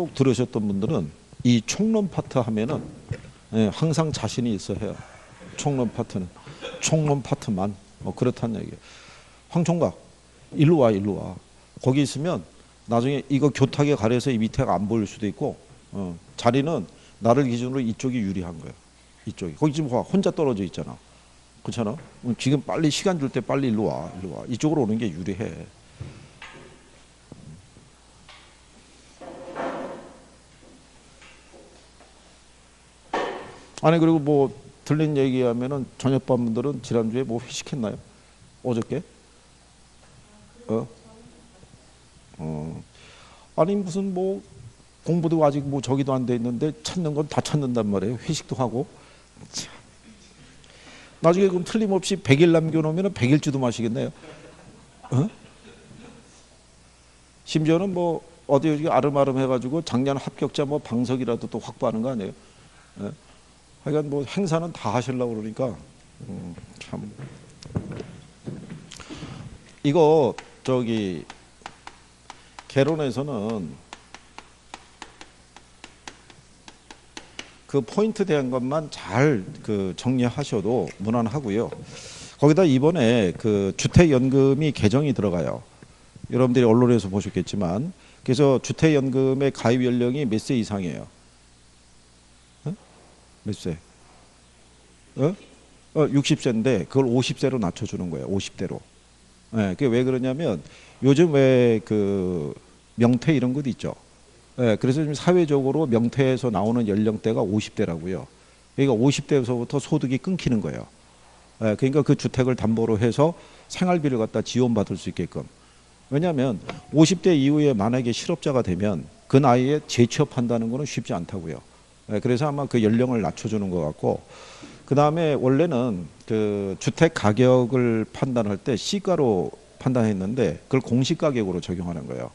쭉 들으셨던 분들은 이 총론 파트 하면은 항상 자신이 있어 해요. 총론 파트는 총론 파트만 그렇다는 얘기예요. 황 총각 일로 와 일로 와. 거기 있으면 나중에 이거 교탁에 가려서 이 밑에가 안 보일 수도 있고 자리는 나를 기준으로 이쪽이 유리한 거예요. 이쪽이. 거기 지금 봐 혼자 떨어져 있잖아. 그렇잖아. 지금 빨리 시간 줄 때 빨리 일로 와 일로 와. 이쪽으로 오는 게 유리해. 아니 그리고 뭐 들린 얘기하면은 저녁반 분들은 지난주에 뭐 회식했나요? 어저께? 아니 무슨 뭐 공부도 아직 뭐 저기도 안 돼 있는데 찾는 건 다 찾는단 말이에요. 회식도 하고. 참. 나중에 그럼 틀림없이 100일 남겨놓으면 100일주도 마시겠네요. 심지어는 뭐 어디 아름아름 해가지고 작년 합격자 뭐 방석이라도 또 확보하는 거 아니에요? 하여간 뭐 행사는 다 하시려고 그러니까 참 이거 저기 개론에서는 그 포인트 대한 것만 잘 그 정리하셔도 무난하고요. 거기다 이번에 그 주택연금이 개정이 들어가요. 여러분들이 언론에서 보셨겠지만 그래서 주택연금의 가입 연령이 몇 세 이상이에요? 몇 세? 60세인데 그걸 50세로 낮춰주는 거예요. 50대로. 네, 그게 왜 그러냐면 요즘 왜 그 명태 이런 것도 있죠. 네, 그래서 지금 사회적으로 명태에서 나오는 연령대가 50대라고요. 그러니까 50대에서부터 소득이 끊기는 거예요. 네, 그러니까 그 주택을 담보로 해서 생활비를 갖다 지원받을 수 있게끔. 왜냐하면 50대 이후에 만약에 실업자가 되면 그 나이에 재취업한다는 거는 쉽지 않다고요. 네, 그래서 아마 그 연령을 낮춰주는 것 같고 그 다음에 원래는 그 주택 가격을 판단할 때 시가로 판단했는데 그걸 공시가격으로 적용하는 거예요.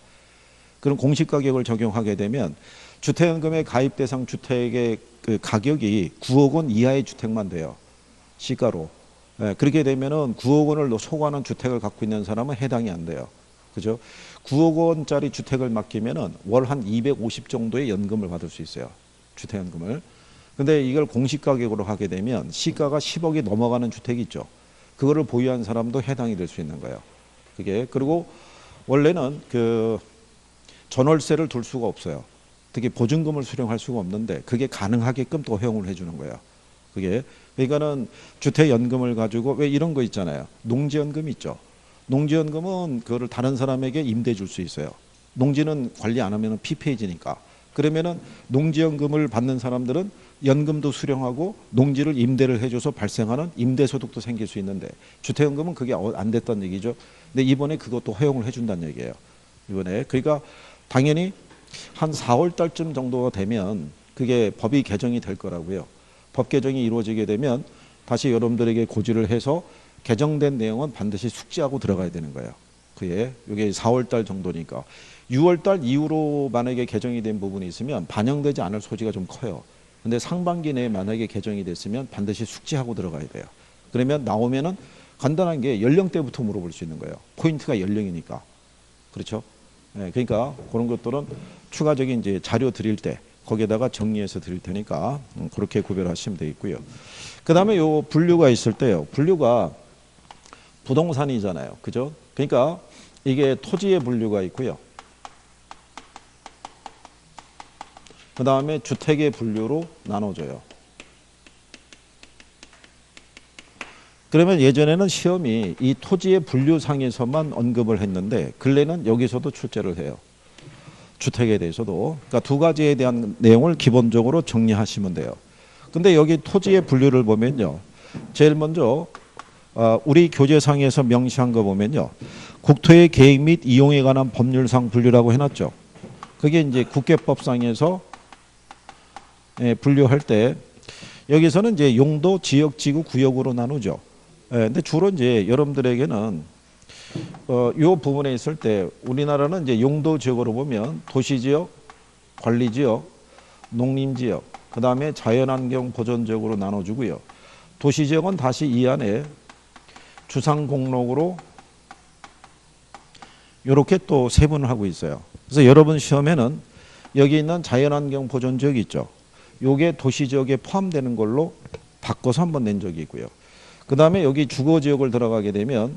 그럼 공시가격을 적용하게 되면 주택연금의 가입 대상 주택의 그 가격이 9억 원 이하의 주택만 돼요. 시가로. 예, 그렇게 되면은 9억 원을 초과하는 주택을 갖고 있는 사람은 해당이 안 돼요. 그죠? 9억 원짜리 주택을 맡기면은 월 한 250 정도의 연금을 받을 수 있어요. 주택연금을. 근데 이걸 공시가격으로 하게 되면 시가가 10억이 넘어가는 주택이 있죠. 그거를 보유한 사람도 해당이 될 수 있는 거예요. 그게. 그리고 원래는 그 전월세를 둘 수가 없어요. 특히 보증금을 수령할 수가 없는데 그게 가능하게끔 또 허용을 해주는 거예요. 그게. 그러니까는 주택연금을 가지고 왜 이런 거 있잖아요. 농지연금 있죠. 농지연금은 그거를 다른 사람에게 임대 줄 수 있어요. 농지는 관리 안 하면 피폐해지니까. 그러면은 농지연금을 받는 사람들은 연금도 수령하고 농지를 임대를 해줘서 발생하는 임대소득도 생길 수 있는데 주택연금은 그게 안 됐다는 얘기죠. 근데 이번에 그것도 허용을 해준다는 얘기예요. 이번에. 그러니까 당연히 한 4월 달쯤 정도가 되면 그게 법이 개정이 될 거라고요. 법 개정이 이루어지게 되면 다시 여러분들에게 고지를 해서 개정된 내용은 반드시 숙지하고 들어가야 되는 거예요. 그게 이게 4월 달 정도니까 6월 달 이후로 만약에 개정이 된 부분이 있으면 반영되지 않을 소지가 좀 커요. 근데 상반기 내에 만약에 개정이 됐으면 반드시 숙지하고 들어가야 돼요. 그러면 나오면은 간단한 게 연령대부터 물어볼 수 있는 거예요. 포인트가 연령이니까. 그렇죠? 네, 그러니까 그런 것들은 추가적인 이제 자료 드릴 때 거기에다가 정리해서 드릴 테니까 그렇게 구별하시면 되겠고요. 그 다음에 요 분류가 있을 때요. 분류가 부동산이잖아요. 그죠? 그러니까 이게 토지의 분류가 있고요. 그 다음에 주택의 분류로 나눠져요. 그러면 예전에는 시험이 이 토지의 분류상에서만 언급을 했는데 근래는 여기서도 출제를 해요. 주택에 대해서도. 그러니까 두 가지에 대한 내용을 기본적으로 정리하시면 돼요. 근데 여기 토지의 분류를 보면요. 제일 먼저 우리 교재상에서 명시한 거 보면요. 국토의 계획 및 이용에 관한 법률상 분류라고 해놨죠. 그게 이제 국계법상에서 분류할 때 여기서는 이제 용도, 지역, 지구, 구역으로 나누죠. 근데 주로 이제 여러분들에게는 요 부분에 있을 때 우리나라는 이제 용도 지역으로 보면 도시지역, 관리지역, 농림지역, 그 다음에 자연환경 보존지역으로 나눠주고요. 도시지역은 다시 이 안에 주상공록으로 이렇게 또 세분을 하고 있어요. 그래서 여러분 시험에는 여기 있는 자연환경 보존지역 있죠. 요게 도시지역에 포함되는 걸로 바꿔서 한번 낸 적이 있고요. 그 다음에 여기 주거지역을 들어가게 되면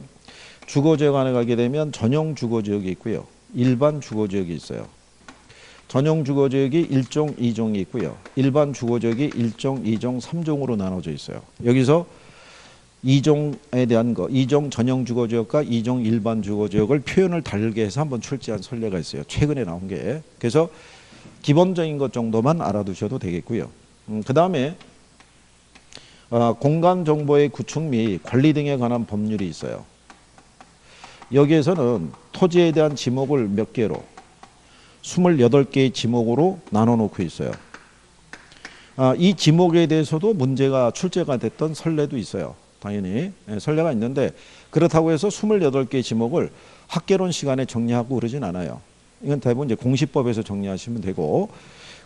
주거지역 안에 가게 되면 전용 주거지역이 있고요. 일반 주거지역이 있어요. 전용 주거지역이 1종, 2종이 있고요. 일반 주거지역이 1종, 2종, 3종으로 나눠져 있어요. 여기서 2종에 대한 거, 2종 전용 주거지역과 2종 일반 주거지역을 표현을 다르게 해서 한번 출제한 선례가 있어요. 최근에 나온 게. 그래서 기본적인 것 정도만 알아두셔도 되겠고요. 그 다음에 공간정보의 구축 및 관리 등에 관한 법률이 있어요. 여기에서는 토지에 대한 지목을 몇 개로 28개의 지목으로 나눠 놓고 있어요. 이 지목에 대해서도 문제가 출제가 됐던 선례도 있어요. 당연히 선례가 있는데 그렇다고 해서 28개의 지목을 학개론 시간에 정리하고 그러진 않아요. 이건 대부분 이제 공시법에서 정리하시면 되고,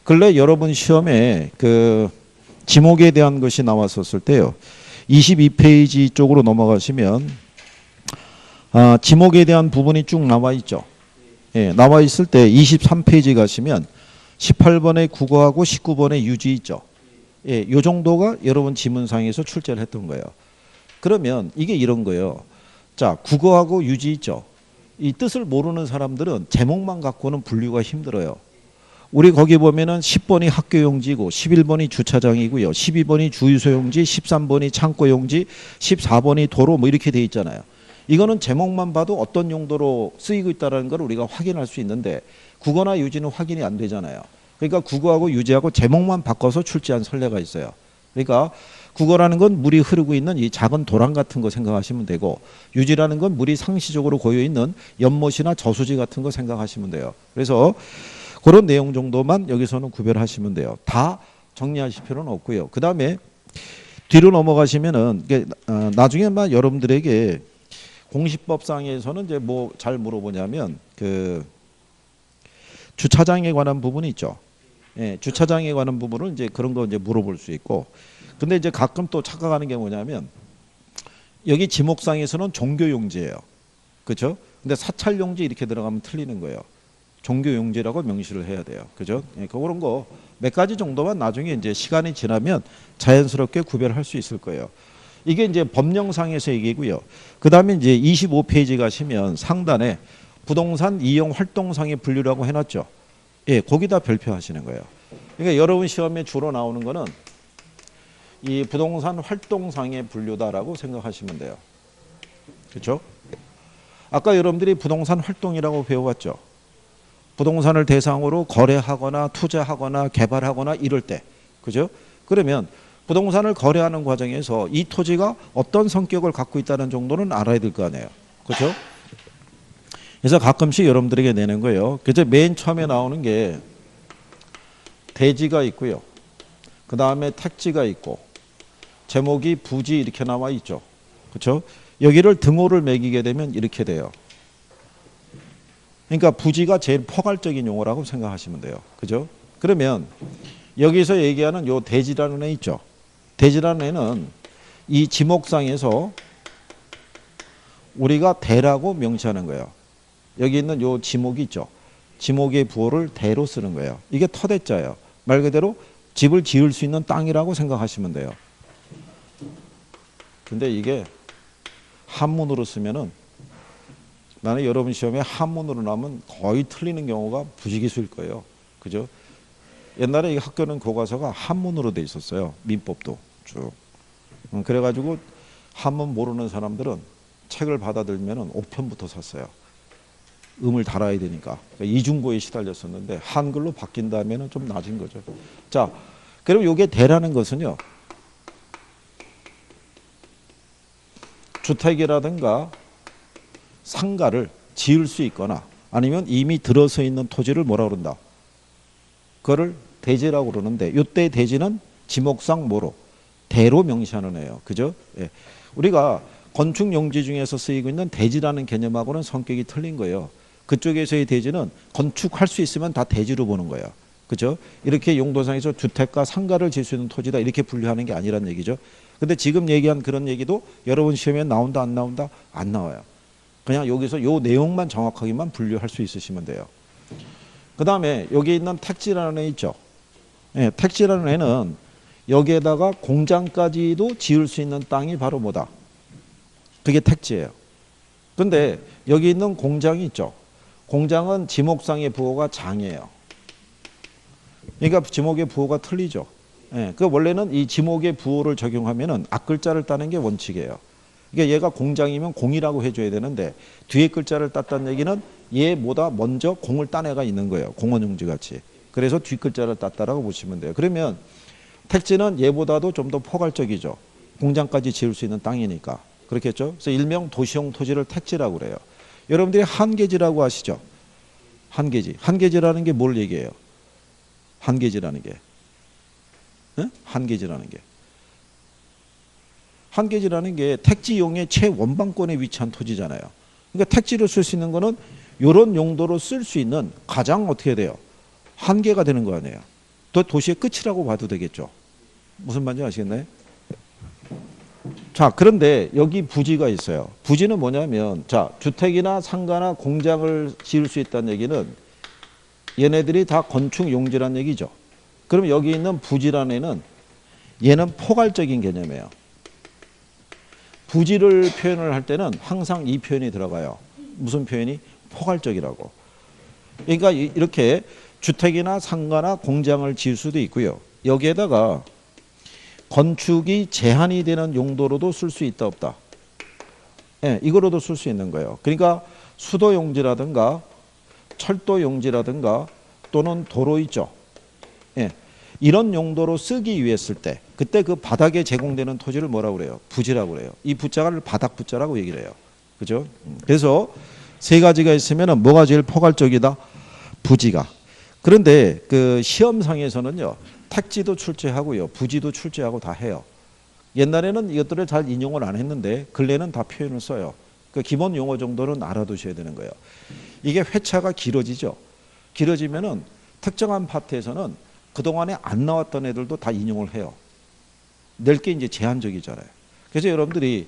근래 여러분 시험에 그 지목에 대한 것이 나왔었을 때요. 22페이지 쪽으로 넘어가시면 지목에 대한 부분이 쭉 나와 있죠. 예, 나와 있을 때 23페이지 가시면 18번의 국어하고 19번의 유지 있죠. 예, 요 정도가 여러분 지문상에서 출제를 했던 거예요. 그러면 이게 이런 거예요. 자, 국어하고 유지 있죠. 이 뜻을 모르는 사람들은 제목만 갖고는 분류가 힘들어요. 우리 거기 보면은 10번이 학교용지고 11번이 주차장이고요. 12번이 주유소용지, 13번이 창고용지, 14번이 도로 뭐 이렇게 돼 있잖아요. 이거는 제목만 봐도 어떤 용도로 쓰이고 있다는 걸 우리가 확인할 수 있는데 국어나 유지는 확인이 안 되잖아요. 그러니까 국어하고 유지하고 제목만 바꿔서 출제한 선례가 있어요. 그러니까 국어라는 건 물이 흐르고 있는 이 작은 도랑 같은 거 생각하시면 되고, 유지라는 건 물이 상시적으로 고여 있는 연못이나 저수지 같은 거 생각하시면 돼요. 그래서 그런 내용 정도만 여기서는 구별하시면 돼요. 다 정리하실 필요는 없고요. 그 다음에 뒤로 넘어가시면은 나중에 막 여러분들에게 공시법상에서는 이제 뭐 잘 물어보냐면 그 주차장에 관한 부분이 있죠. 예, 주차장에 관한 부분을 이제 그런 거 이제 물어볼 수 있고, 근데 이제 가끔 또 착각하는 게 뭐냐면 여기 지목상에서는 종교용지예요. 그렇죠? 근데 사찰용지 이렇게 들어가면 틀리는 거예요. 종교용지라고 명시를 해야 돼요. 그죠? 예, 그런 거 몇 가지 정도만 나중에 이제 시간이 지나면 자연스럽게 구별할 수 있을 거예요. 이게 이제 법령상에서 얘기고요. 그 다음에 이제 25페이지 가시면 상단에 부동산 이용 활동상의 분류라고 해놨죠. 예, 거기다 별표하시는 거예요. 그러니까 여러분 시험에 주로 나오는 거는 이 부동산 활동상의 분류다라고 생각하시면 돼요. 그렇죠? 아까 여러분들이 부동산 활동이라고 배워왔죠. 부동산을 대상으로 거래하거나 투자하거나 개발하거나 이럴 때, 그죠? 그러면 부동산을 거래하는 과정에서 이 토지가 어떤 성격을 갖고 있다는 정도는 알아야 될 거 아니에요. 그렇죠? 그래서 가끔씩 여러분들에게 내는 거예요. 그래서 맨 처음에 나오는 게 대지가 있고요. 그 다음에 택지가 있고, 제목이 부지 이렇게 나와 있죠. 그렇죠? 여기를 등호를 매기게 되면 이렇게 돼요. 그러니까 부지가 제일 포괄적인 용어라고 생각하시면 돼요. 그죠? 그러면 여기서 얘기하는 요 대지라는 애 있죠. 대지라는 애는 이 지목상에서 우리가 대라고 명시하는 거예요. 여기 있는 요 지목이 있죠. 지목의 부호를 대로 쓰는 거예요. 이게 터대자예요. 말 그대로 집을 지을 수 있는 땅이라고 생각하시면 돼요. 근데 이게 한문으로 쓰면은, 나는 여러분 시험에 한문으로 나오면 거의 틀리는 경우가 부지기수일 거예요. 그죠? 옛날에 이 학교는 교과서가 한문으로 돼 있었어요. 민법도 쭉. 그래가지고 한문 모르는 사람들은 책을 받아들면은 5편부터 샀어요. 음을 달아야 되니까. 그러니까 이중고에 시달렸었는데 한글로 바뀐 다음에는 좀 낮은 거죠. 자, 그럼 이게 대라는 것은요, 주택이라든가 상가를 지을 수 있거나 아니면 이미 들어서 있는 토지를 뭐라 그런다? 그거를 대지라고 그러는데, 이때 대지는 지목상 뭐로? 대로 명시하는 애예요. 그죠? 예. 우리가 건축 용지 중에서 쓰이고 있는 대지라는 개념하고는 성격이 틀린 거예요. 그쪽에서의 대지는 건축할 수 있으면 다 대지로 보는 거예요. 그죠? 이렇게 용도상에서 주택과 상가를 지을 수 있는 토지다 이렇게 분류하는 게 아니란 얘기죠. 근데 지금 얘기한 그런 얘기도 여러분 시험에 나온다 안 나온다? 안 나와요. 그냥 여기서 요 내용만 정확하게만 분류할 수 있으시면 돼요. 그 다음에 여기 있는 택지라는 애 있죠. 예, 택지라는 애는 여기에다가 공장까지도 지을 수 있는 땅이 바로 뭐다? 그게 택지예요. 근데 여기 있는 공장이 있죠. 공장은 지목상의 부호가 장이에요. 그러니까 지목의 부호가 틀리죠. 예, 그 원래는 이 지목의 부호를 적용하면은 앞글자를 따는 게 원칙이에요. 그러니까 얘가 공장이면 공이라고 해줘야 되는데 뒤에 글자를 땄다는 얘기는 얘보다 먼저 공을 딴 애가 있는 거예요. 공원용지 같이. 그래서 뒷글자를 땄다라고 보시면 돼요. 그러면 택지는 얘보다도 좀 더 포괄적이죠. 공장까지 지을 수 있는 땅이니까. 그렇겠죠? 그래서 일명 도시용 토지를 택지라고 그래요. 여러분들이 한계지라고 아시죠? 한계지. 한계지라는 게 뭘 얘기해요? 한계지라는 게. 응? 한계지라는 게. 한계지라는 게 택지용의 최원방권에 위치한 토지잖아요. 그러니까 택지로 쓸 수 있는 거는 이런 용도로 쓸 수 있는 가장 어떻게 돼요? 한계가 되는 거 아니에요. 또 도시의 끝이라고 봐도 되겠죠. 무슨 말인지 아시겠나요? 자, 그런데 여기 부지가 있어요. 부지는 뭐냐면, 자, 주택이나 상가나 공장을 지을 수 있다는 얘기는 얘네들이 다 건축 용지란 얘기죠. 그럼 여기 있는 부지라는 애는 얘는 포괄적인 개념이에요. 부지를 표현을 할 때는 항상 이 표현이 들어가요. 무슨 표현이? 포괄적이라고. 그러니까 이렇게 주택이나 상가나 공장을 지을 수도 있고요. 여기에다가 건축이 제한이 되는 용도로도 쓸 수 있다 없다. 예, 이거로도 쓸 수 있는 거예요. 그러니까 수도용지라든가 철도용지라든가 또는 도로 있죠. 예, 이런 용도로 쓰기 위해 쓸 때 그때 그 바닥에 제공되는 토지를 뭐라고 그래요? 부지라고 그래요. 이 부자를 바닥 부자라고 얘기를 해요. 그죠? 그래서 세 가지가 있으면 뭐가 제일 포괄적이다? 부지가. 그런데 그 시험상에서는요. 택지도 출제하고요. 부지도 출제하고 다 해요. 옛날에는 이것들을 잘 인용을 안 했는데 근래는 다 표현을 써요. 그 기본 용어 정도는 알아두셔야 되는 거예요. 이게 회차가 길어지죠. 길어지면은 특정한 파트에서는 그동안에 안 나왔던 애들도 다 인용을 해요. 낼 게 이제 제한적이잖아요. 그래서 여러분들이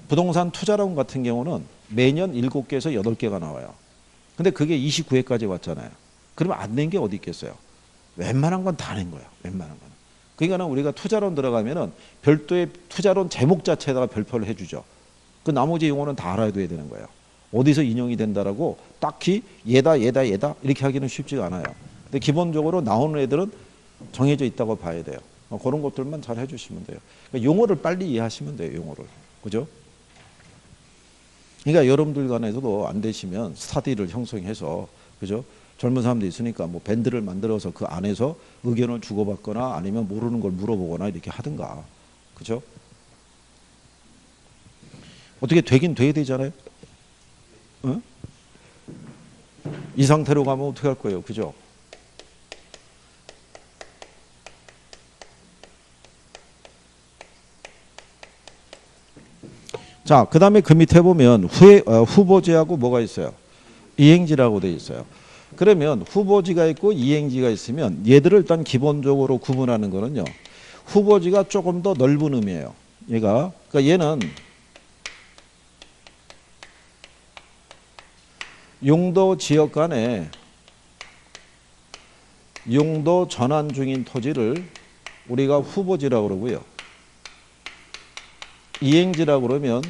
부동산 투자론 같은 경우는 매년 7개에서 8개가 나와요. 근데 그게 29회까지 왔잖아요. 그러면 안 낸 게 어디 있겠어요? 웬만한 건 다 낸 거예요. 웬만한 건. 그러니까 우리가 투자론 들어가면은 별도의 투자론 제목 자체에다가 별표를 해주죠. 그 나머지 용어는 다 알아둬야 되는 거예요. 어디서 인용이 된다라고 딱히 얘다 이렇게 하기는 쉽지가 않아요. 근데 기본적으로 나오는 애들은 정해져 있다고 봐야 돼요. 그런 것들만 잘 해주시면 돼요. 그러니까 용어를 빨리 이해하시면 돼요. 용어를. 그죠? 그러니까 여러분들 간에서도 안 되시면 스타디를 형성해서, 그죠? 젊은 사람도 있으니까 뭐 밴드를 만들어서 그 안에서 의견을 주고받거나 아니면 모르는 걸 물어보거나 이렇게 하든가. 그죠? 어떻게 되긴 돼야 되잖아요? 어? 이 상태로 가면 어떻게 할 거예요? 그죠? 자, 그 다음에 그 밑에 보면 후보지하고 뭐가 있어요? 이행지라고 되어 있어요. 그러면 후보지가 있고 이행지가 있으면 얘들을 일단 기본적으로 구분하는 거는요. 후보지가 조금 더 넓은 의미예요. 그러니까 얘는 용도 지역 간에 용도 전환 중인 토지를 우리가 후보지라고 그러고요. 이행지라고 그러면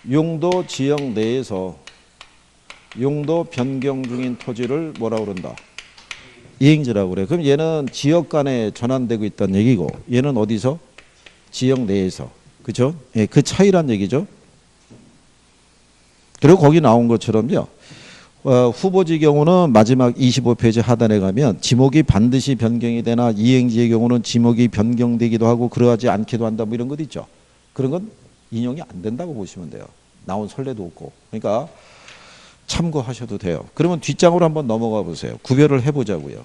용도 지역 내에서 용도 변경 중인 토지를 뭐라고 그런다? 이행지라고 그래요. 그럼 얘는 지역 간에 전환되고 있다는 얘기고 얘는 어디서? 지역 내에서. 그죠? 예, 그 차이란 얘기죠. 그리고 거기 나온 것처럼요. 후보지 경우는 마지막 25페이지 하단에 가면 지목이 반드시 변경이 되나 이행지의 경우는 지목이 변경되기도 하고 그러하지 않기도 한다 뭐 이런 것 있죠. 그런 건 인용이 안 된다고 보시면 돼요. 나온 선례도 없고. 그러니까 참고하셔도 돼요. 그러면 뒷장으로 한번 넘어가 보세요. 구별을 해보자고요.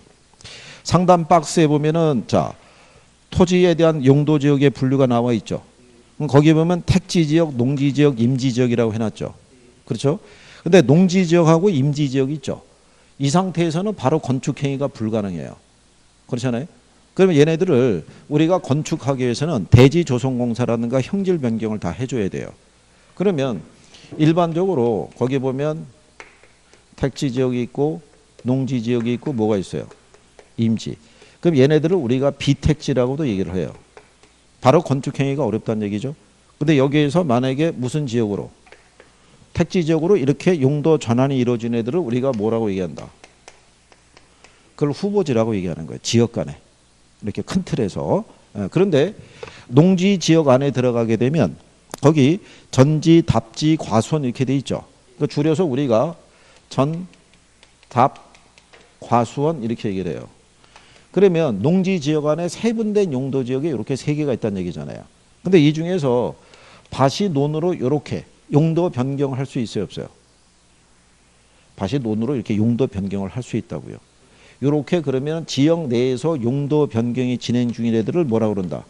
상단 박스에 보면은 자 토지에 대한 용도 지역의 분류가 나와 있죠. 그럼 거기 보면 택지지역, 농지지역, 임지지역이라고 해놨죠. 그렇죠? 근데 농지지역하고 임지지역이 있죠. 이 상태에서는 바로 건축행위가 불가능해요. 그렇잖아요? 그러면 얘네들을 우리가 건축하기 위해서는 대지조성공사라든가 형질 변경을 다 해줘야 돼요. 그러면 일반적으로 거기 보면 택지 지역이 있고 농지 지역이 있고 뭐가 있어요? 임지. 그럼 얘네들을 우리가 비택지라고도 얘기를 해요. 바로 건축행위가 어렵다는 얘기죠. 근데 여기에서 만약에 무슨 지역으로? 택지 지역으로 이렇게 용도 전환이 이루어진 애들을 우리가 뭐라고 얘기한다? 그걸 후보지라고 얘기하는 거예요. 지역 간에. 이렇게 큰 틀에서. 그런데 농지 지역 안에 들어가게 되면 거기 전지, 답지, 과수원 이렇게 돼 있죠. 줄여서 우리가 전, 답, 과수원 이렇게 얘기를 해요. 그러면 농지 지역 안에 세분된 용도 지역에 이렇게 세 개가 있다는 얘기잖아요. 근데 이 중에서 밭이 논으로 이렇게 용도 변경을 할 수 있어요, 없어요? 밭이 논으로 이렇게 용도 변경을 할 수 있다고요. 이렇게 그러면 지역 내에서 용도 변경이 진행 중인 애들을 뭐라고 그런다?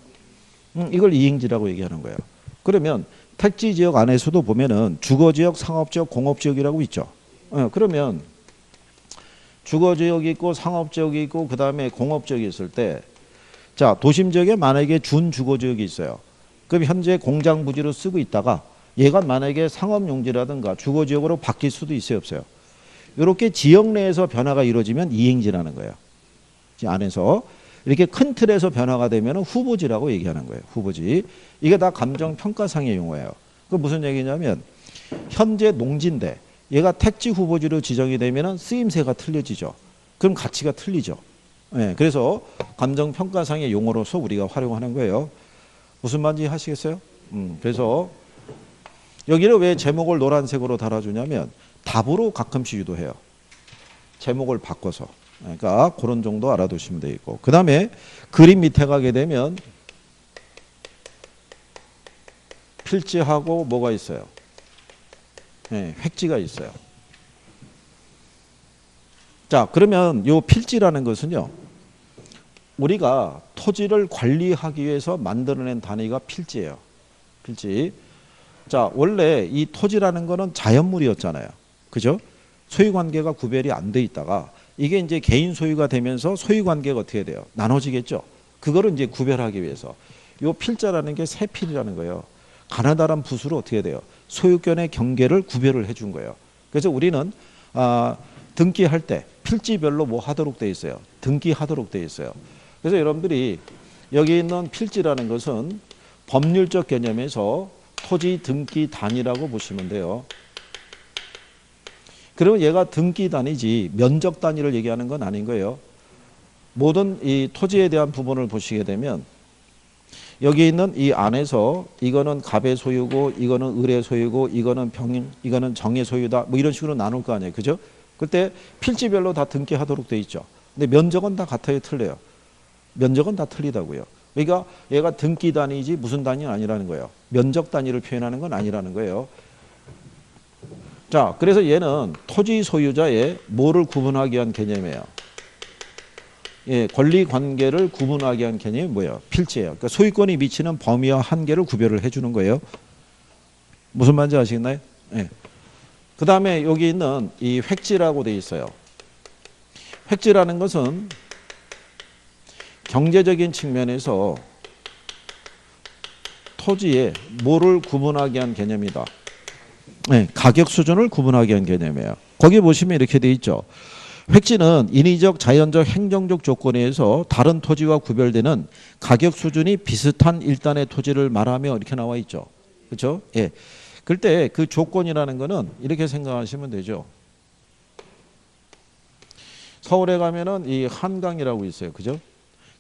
이걸 이행지라고 얘기하는 거예요. 그러면 택지 지역 안에서도 보면은 주거지역, 상업지역, 공업지역이라고 있죠. 그러면 주거지역이 있고 상업지역이 있고 그 다음에 공업지역이 있을 때 자, 도심지역에 만약에 준주거지역이 있어요. 그럼 현재 공장 부지로 쓰고 있다가 얘가 만약에 상업용지라든가 주거지역으로 바뀔 수도 있어요, 없어요? 이렇게 지역 내에서 변화가 이루어지면 이행지라는 거예요. 안에서 이렇게 큰 틀에서 변화가 되면 후보지라고 얘기하는 거예요. 후보지. 이게 다 감정평가상의 용어예요. 그 무슨 얘기냐면 현재 농지인데 얘가 택지 후보지로 지정이 되면 쓰임새가 틀려지죠. 그럼 가치가 틀리죠. 네, 그래서 감정평가상의 용어로서 우리가 활용하는 거예요. 무슨 말인지 하시겠어요? 그래서 여기를 왜 제목을 노란색으로 달아주냐면 답으로 가끔씩 유도해요. 제목을 바꿔서. 그러니까 그런 정도 알아두시면 되겠고. 그 다음에 그림 밑에 가게 되면 필지하고 뭐가 있어요? 네, 획지가 있어요. 자, 그러면 요 필지라는 것은요. 우리가 토지를 관리하기 위해서 만들어낸 단위가 필지예요. 필지. 자, 원래 이 토지라는 거는 자연물이었잖아요. 그죠? 소유관계가 구별이 안 돼 있다가 이게 이제 개인 소유가 되면서 소유관계가 어떻게 돼요? 나눠지겠죠. 그거를 이제 구별하기 위해서 요 필자라는 게 세필이라는 거예요. 가나다란 붓으로 어떻게 돼요? 소유권의 경계를 구별을 해준 거예요. 그래서 우리는 등기할 때 필지별로 뭐 하도록 돼 있어요? 등기하도록 돼 있어요. 그래서 여러분들이 여기 있는 필지라는 것은 법률적 개념에서 토지 등기 단위라고 보시면 돼요. 그러면 얘가 등기 단위지 면적 단위를 얘기하는 건 아닌 거예요. 모든 이 토지에 대한 부분을 보시게 되면 여기 있는 이 안에서 이거는 갑의 소유고 이거는 을의 소유고 이거는 이거는 정의 소유다 뭐 이런 식으로 나눌 거 아니에요. 그죠? 그때 필지별로 다 등기하도록 돼 있죠. 근데 면적은 다 같아요, 틀려요? 면적은 다 틀리다고요. 그러니까 얘가 등기 단위지 무슨 단위는 아니라는 거예요. 면적 단위를 표현하는 건 아니라는 거예요. 자, 그래서 얘는 토지 소유자의 뭐를 구분하기 위한 개념이에요. 예, 권리 관계를 구분하기 위한 개념이 뭐예요? 필지예요. 그러니까 소유권이 미치는 범위와 한계를 구별을 해주는 거예요. 무슨 말인지 아시겠나요? 예. 그 다음에 여기 있는 이 획지라고 돼 있어요. 획지라는 것은 경제적인 측면에서 토지에 뭐를 구분하기 위한 개념이다. 네, 가격 수준을 구분하기 위한 개념이에요. 거기 보시면 이렇게 돼 있죠. 획지는 인위적, 자연적, 행정적 조건에 의해서 다른 토지와 구별되는 가격 수준이 비슷한 일단의 토지를 말하며 이렇게 나와 있죠. 그렇죠? 예. 그때 그 조건이라는 거는 이렇게 생각하시면 되죠. 서울에 가면은 이 한강이라고 있어요. 그죠?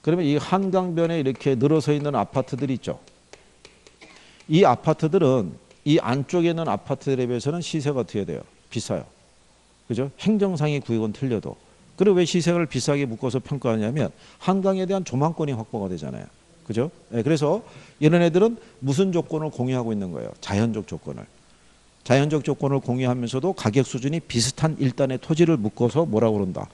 그러면 이 한강변에 이렇게 늘어서 있는 아파트들이 있죠. 이 아파트들은 이 안쪽에 있는 아파트들에 비해서는 시세가 어떻게 돼요? 비싸요. 그죠? 행정상의 구역은 틀려도. 그리고 왜 시세를 비싸게 묶어서 평가하냐면 한강에 대한 조망권이 확보가 되잖아요. 그죠? 네, 그래서 이런 애들은 무슨 조건을 공유하고 있는 거예요? 자연적 조건을. 자연적 조건을 공유하면서도 가격 수준이 비슷한 일단의 토지를 묶어서 뭐라고 그런다?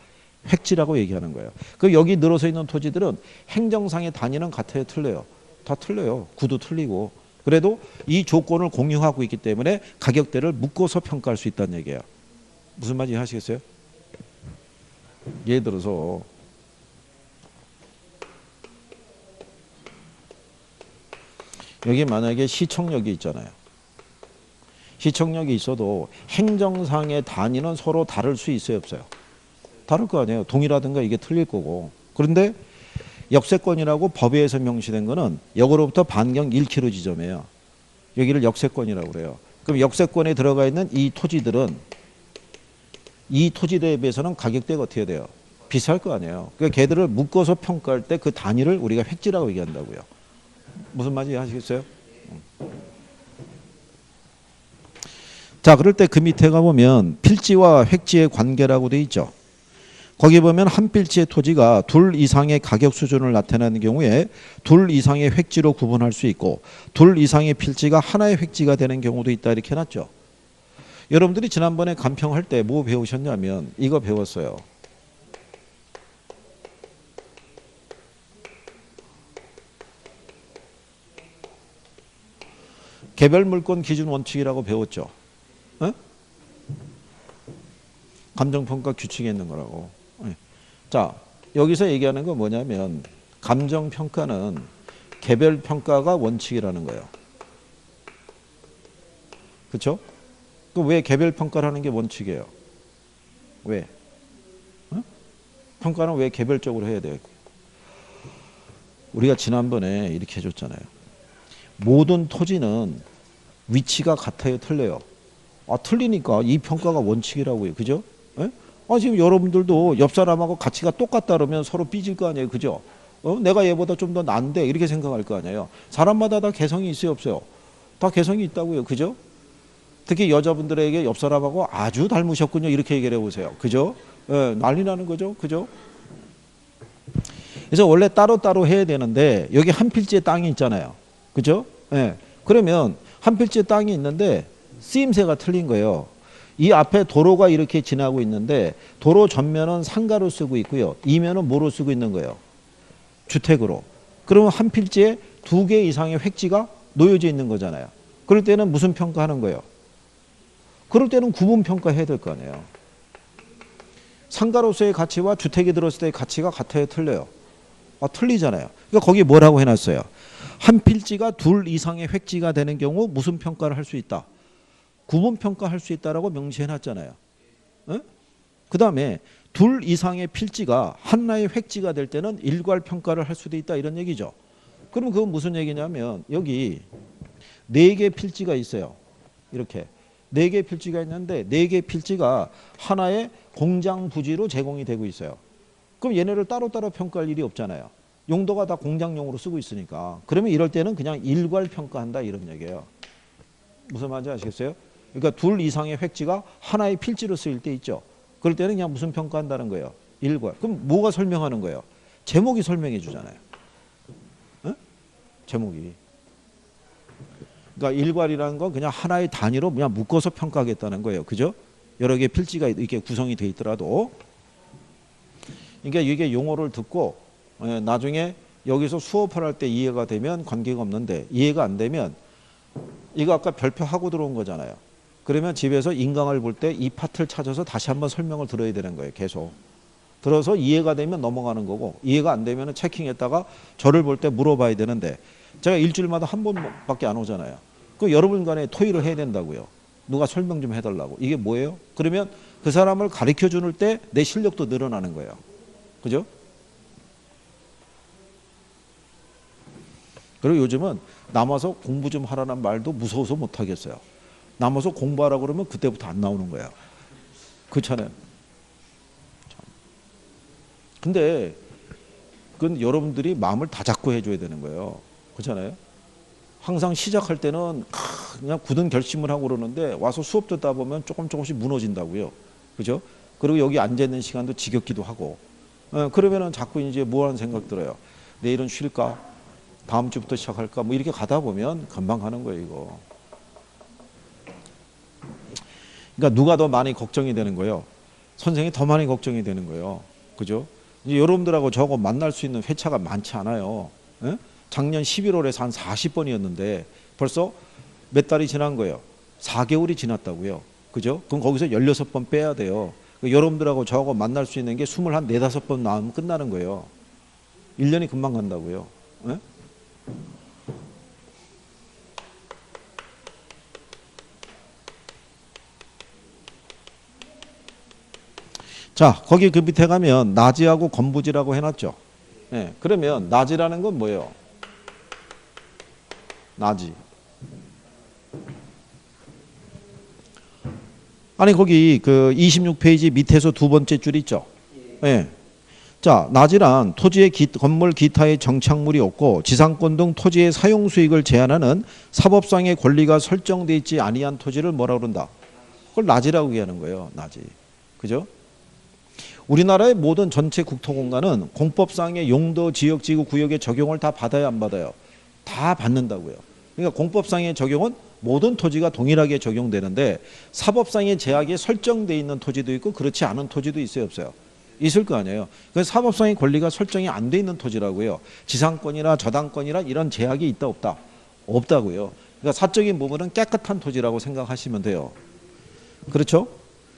획지라고 얘기하는 거예요. 그 여기 늘어서 있는 토지들은 행정상의 단위는 같아요, 틀려요? 다 틀려요. 구도 틀리고. 그래도 이 조건을 공유하고 있기 때문에 가격대를 묶어서 평가할 수 있다는 얘기예요. 무슨 말인지 아시겠어요? 예를 들어서 여기 만약에 시청역이 있잖아요. 시청역이 있어도 행정상의 단위는 서로 다를 수 있어요, 없어요? 다를 거 아니에요. 동이라든가 이게 틀릴 거고. 그런데 역세권이라고 법에서 명시된 거는 역으로부터 반경 1km 지점이에요. 여기를 역세권이라고 그래요. 그럼 역세권에 들어가 있는 이 토지들은 이 토지대에 비해서는 가격대가 어떻게 돼요? 비쌀 거 아니에요. 그러니까 걔들을 묶어서 평가할 때 그 단위를 우리가 획지라고 얘기한다고요. 무슨 말인지 아시겠어요? 자, 그럴 때 그 밑에 가보면 필지와 획지의 관계라고 돼 있죠. 거기 보면 한 필지의 토지가 둘 이상의 가격 수준을 나타내는 경우에 둘 이상의 획지로 구분할 수 있고 둘 이상의 필지가 하나의 획지가 되는 경우도 있다 이렇게 해놨죠. 여러분들이 지난번에 간평할 때 뭐 배우셨냐면 이거 배웠어요. 개별물권 기준 원칙이라고 배웠죠. 어? 감정평가 규칙에 있는 거라고. 자, 여기서 얘기하는 건 뭐냐면 감정평가는 개별평가가 원칙이라는 거예요. 그렇죠? 그럼 왜 개별평가를 하는 게 원칙이에요? 왜? 어? 평가는 왜 개별적으로 해야 돼요? 우리가 지난번에 이렇게 해줬잖아요. 모든 토지는 위치가 같아요, 틀려요? 아, 틀리니까 이 평가가 원칙이라고요. 그죠? 예? 아, 지금 여러분들도 옆 사람하고 가치가 똑같다 그러면 서로 삐질 거 아니에요. 그죠? 내가 얘보다 좀 더 난데 이렇게 생각할 거 아니에요. 사람마다 다 개성이 있어요, 없어요? 다 개성이 있다고요. 그죠? 특히 여자분들에게 옆 사람하고 아주 닮으셨군요. 이렇게 얘기를 해보세요. 그죠? 예, 난리 나는 거죠. 그죠? 그래서 원래 따로따로 해야 되는데 여기 한 필지에 땅이 있잖아요. 그죠? 예. 그러면 한 필지에 땅이 있는데 쓰임새가 틀린 거예요. 이 앞에 도로가 이렇게 지나고 있는데 도로 전면은 상가로 쓰고 있고요. 이면은 뭐로 쓰고 있는 거예요? 주택으로. 그러면 한 필지에 2개 이상의 획지가 놓여져 있는 거잖아요. 그럴 때는 무슨 평가하는 거예요? 그럴 때는 구분 평가해야 될 거 아니에요. 상가로서의 가치와 주택이 들었을 때의 가치가 같아요, 틀려요? 아, 틀리잖아요. 그러니까 거기 뭐라고 해놨어요? 한 필지가 둘 이상의 획지가 되는 경우 무슨 평가를 할 수 있다? 구분 평가할 수 있다라고 명시해놨잖아요. 그 다음에 둘 이상의 필지가 하나의 획지가 될 때는 일괄 평가를 할 수도 있다 이런 얘기죠. 그럼 그건 무슨 얘기냐면 여기 4개 필지가 있어요. 이렇게 4개 필지가 있는데 4개 필지가 하나의 공장 부지로 제공이 되고 있어요. 그럼 얘네를 따로따로 평가할 일이 없잖아요. 용도가 다 공장용으로 쓰고 있으니까. 그러면 이럴 때는 그냥 일괄 평가한다 이런 얘기예요. 무슨 말인지 아시겠어요? 그러니까 둘 이상의 획지가 하나의 필지로 쓰일 때 있죠. 그럴 때는 그냥 무슨 평가한다는 거예요? 일괄. 그럼 뭐가 설명하는 거예요? 제목이 설명해 주잖아요. 어? 제목이. 그러니까 일괄이라는 건 그냥 하나의 단위로 그냥 묶어서 평가하겠다는 거예요. 그죠? 여러 개의 필지가 이렇게 구성이 돼 있더라도. 그러니까 이게 용어를 듣고 나중에 여기서 수업을 할 때 이해가 되면 관계가 없는데 이해가 안 되면 이거 아까 별표하고 들어온 거잖아요. 그러면 집에서 인강을 볼 때 이 파트를 찾아서 다시 한번 설명을 들어야 되는 거예요. 계속. 들어서 이해가 되면 넘어가는 거고 이해가 안 되면 체킹했다가 저를 볼 때 물어봐야 되는데 제가 일주일마다 한 번밖에 안 오잖아요. 그 여러분간에 토의를 해야 된다고요. 누가 설명 좀 해달라고. 이게 뭐예요? 그러면 그 사람을 가르쳐 줄 때 내 실력도 늘어나는 거예요. 그죠? 그리고 요즘은 남아서 공부 좀 하라는 말도 무서워서 못 하겠어요. 남아서 공부하라고 그러면 그때부터 안 나오는 거예요. 그렇잖아요. 근데 그건 여러분들이 마음을 다 잡고 해줘야 되는 거예요. 그렇잖아요. 항상 시작할 때는 그냥 굳은 결심을 하고 그러는데 와서 수업 듣다 보면 조금씩 무너진다고요. 그죠? 그리고 여기 앉아있는 시간도 지겹기도 하고 그러면은 자꾸 이제 뭐 하는 생각 들어요. 내일은 쉴까? 다음 주부터 시작할까? 뭐 이렇게 가다 보면 금방 하는 거예요, 이거. 그러니까 누가 더 많이 걱정이 되는 거예요? 선생님이 더 많이 걱정이 되는 거예요. 그죠? 이제 여러분들하고 저하고 만날 수 있는 회차가 많지 않아요. 에? 작년 11월에서 한 40번이었는데 벌써 몇 달이 지난 거예요. 4개월이 지났다고요. 그죠? 그럼 거기서 16번 빼야 돼요. 그러니까 여러분들하고 저하고 만날 수 있는 게 24, 5번 나오면 끝나는 거예요. 1년이 금방 간다고요. 에? 자, 거기 그 밑에 가면 나지하고 건부지라고 해놨죠. 예, 그러면 나지라는 건 뭐예요? 나지. 아니 거기 그 26페이지 밑에서 두 번째 줄 있죠. 예. 자, 나지란 토지의 건물 기타의 정착물이 없고 지상권 등 토지의 사용 수익을 제한하는 사법상의 권리가 설정돼 있지 아니한 토지를 뭐라 그런다? 그걸 나지라고 얘기하는 거예요. 나지. 그죠? 우리나라의 모든 전체 국토공간은 공법상의 용도, 지역, 지구, 구역의 적용을 다 받아야 안 받아요? 다 받는다고요. 그러니까 공법상의 적용은 모든 토지가 동일하게 적용되는데 사법상의 제약이 설정돼 있는 토지도 있고 그렇지 않은 토지도 있어요, 없어요? 있을 거 아니에요. 그래서 사법상의 권리가 설정이 안 돼 있는 토지라고요. 지상권이나 저당권이나 이런 제약이 있다 없다? 없다고요. 그러니까 사적인 부분은 깨끗한 토지라고 생각하시면 돼요. 그렇죠?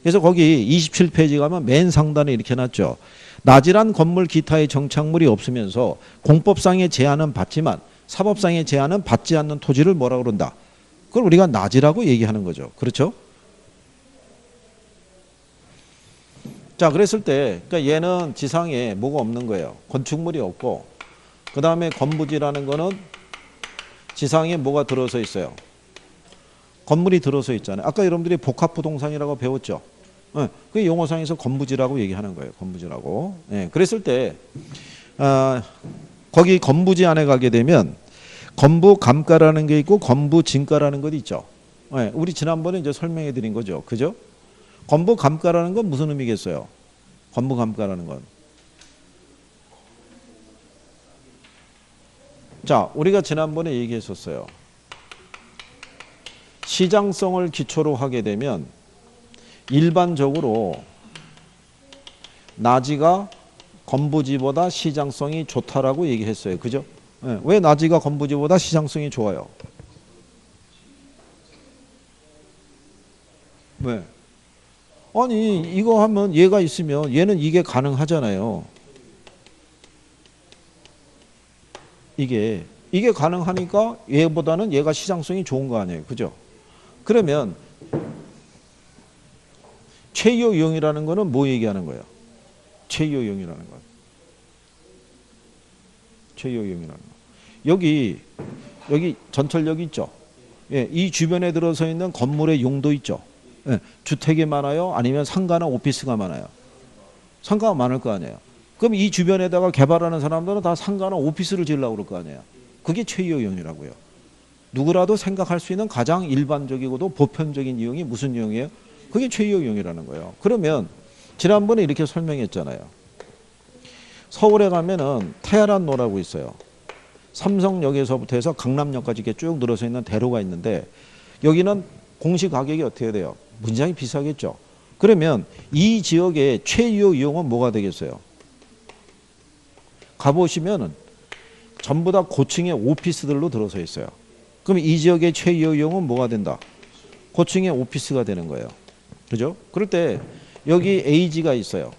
그래서 거기 27페이지 가면 맨 상단에 이렇게 놨죠. 나지란 건물 기타의 정착물이 없으면서 공법상의 제한은 받지만 사법상의 제한은 받지 않는 토지를 뭐라 그런다? 그걸 우리가 나지라고 얘기하는 거죠. 그렇죠? 자, 그랬을 때 그러니까 얘는 지상에 뭐가 없는 거예요. 건축물이 없고 그 다음에 건부지라는 거는 지상에 뭐가 들어서 있어요. 건물이 들어서 있잖아요. 아까 여러분들이 복합부동산이라고 배웠죠. 네, 그 용어상에서 건부지라고 얘기하는 거예요. 건부지라고. 네, 그랬을 때 거기 건부지 안에 가게 되면 건부감가라는 게 있고 건부진가라는 것이 있죠. 네, 우리 지난번에 이제 설명해 드린 거죠. 그죠? 건부감가라는 건 무슨 의미겠어요? 건부감가라는 건. 자, 우리가 지난번에 얘기했었어요. 시장성을 기초로 하게 되면 일반적으로 나지가 건부지보다 시장성이 좋다라고 얘기했어요. 그죠? 네. 왜 나지가 건부지보다 시장성이 좋아요? 왜? 아니 이거 하면 얘가 있으면 얘는 이게 가능하잖아요. 이게 가능하니까 얘보다는 얘가 시장성이 좋은 거 아니에요. 그죠? 그러면 최유효용이라는 거는 뭐 얘기하는 거예요? 최유효용이라는 건. 최유효용이라는 거. 여기 전철역 있죠? 예, 이 주변에 들어서 있는 건물의 용도 있죠? 예, 주택이 많아요? 아니면 상가나 오피스가 많아요? 상가가 많을 거 아니에요? 그럼 이 주변에다가 개발하는 사람들은 다 상가나 오피스를 지으려고 그럴 거 아니에요? 그게 최유효용이라고요. 누구라도 생각할 수 있는 가장 일반적이고도 보편적인 이용이 무슨 이용이에요? 그게 최유효용이라는 거예요. 그러면 지난번에 이렇게 설명했잖아요. 서울에 가면은 태아란로라고 있어요. 삼성역에서부터 해서 강남역까지 이렇게 쭉 늘어서 있는 대로가 있는데 여기는 공시 가격이 어떻게 돼요? 굉장히 비싸겠죠. 그러면 이 지역의 최유효 이용은 뭐가 되겠어요? 가보시면은 전부 다 고층의 오피스들로 들어서 있어요. 그럼 이 지역의 최유효 이용은 뭐가 된다? 고층의 오피스가 되는 거예요. 그죠? 그럴 때 여기 A지가 있어요.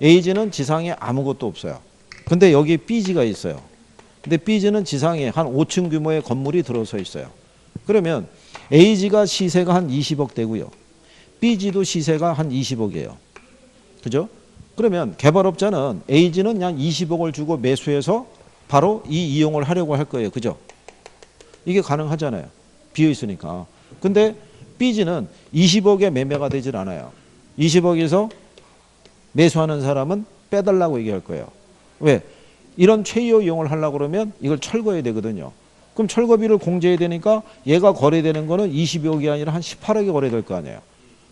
A지는 지상에 아무것도 없어요. 근데 여기 B지가 있어요. 근데 B지는 지상에 한 5층 규모의 건물이 들어서 있어요. 그러면 A지가 시세가 한 20억 되고요. B지도 시세가 한 20억이에요. 그죠? 그러면 개발업자는 A지는 약 20억을 주고 매수해서 바로 이 이용을 하려고 할 거예요. 그죠? 이게 가능하잖아요. 비어 있으니까. 근데 B지는 20억에 매매가 되질 않아요. 20억에서 매수하는 사람은 빼달라고 얘기할 거예요. 왜? 이런 최유효 이용을 하려고 그러면 이걸 철거해야 되거든요. 그럼 철거비를 공제해야 되니까 얘가 거래되는 거는 20억이 아니라 한 18억이 거래될 거 아니에요.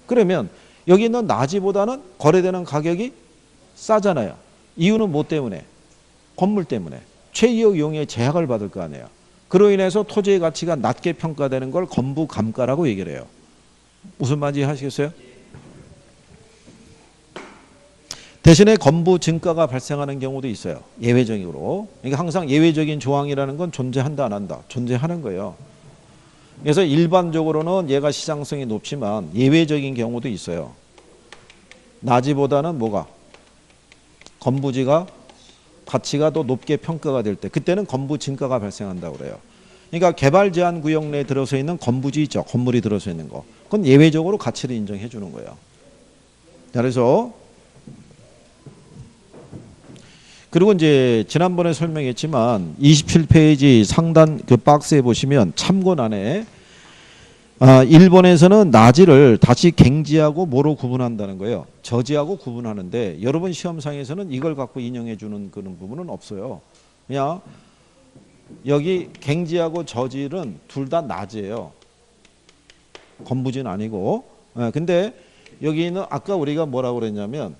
그러면 여기 있는 나지보다는 거래되는 가격이 싸잖아요. 이유는 뭐 때문에? 건물 때문에. 최유효 이용에 제약을 받을 거 아니에요. 그로 인해서 토지의 가치가 낮게 평가되는 걸 건부감가라고 얘기를 해요. 무슨 말인지 아시겠어요? 대신에 건부증가가 발생하는 경우도 있어요. 예외적으로. 그러니까 항상 예외적인 조항이라는 건 존재한다 안 한다. 존재하는 거예요. 그래서 일반적으로는 얘가 시장성이 높지만 예외적인 경우도 있어요. 나지보다는 뭐가? 건부지가 가치가 더 높게 평가가 될 때 그때는 건부증가가 발생한다고 그래요. 그러니까 개발 제한 구역 내에 들어서 있는 건부지 있죠. 건물이 들어서 있는 거. 그건 예외적으로 가치를 인정해 주는 거예요. 자, 그래서 그리고 이제 지난번에 설명했지만 27페이지 상단 그 박스에 보시면 참고란에 일본에서는 나지를 다시 갱지하고 뭐로 구분한다는 거예요. 저지하고 구분하는데 여러분 시험상에서는 이걸 갖고 인용해 주는 그런 부분은 없어요. 그냥 여기 갱지하고 저지는 둘 다 나지예요. 건부진 아니고. 근데 여기는 아까 우리가 뭐라고 그랬냐면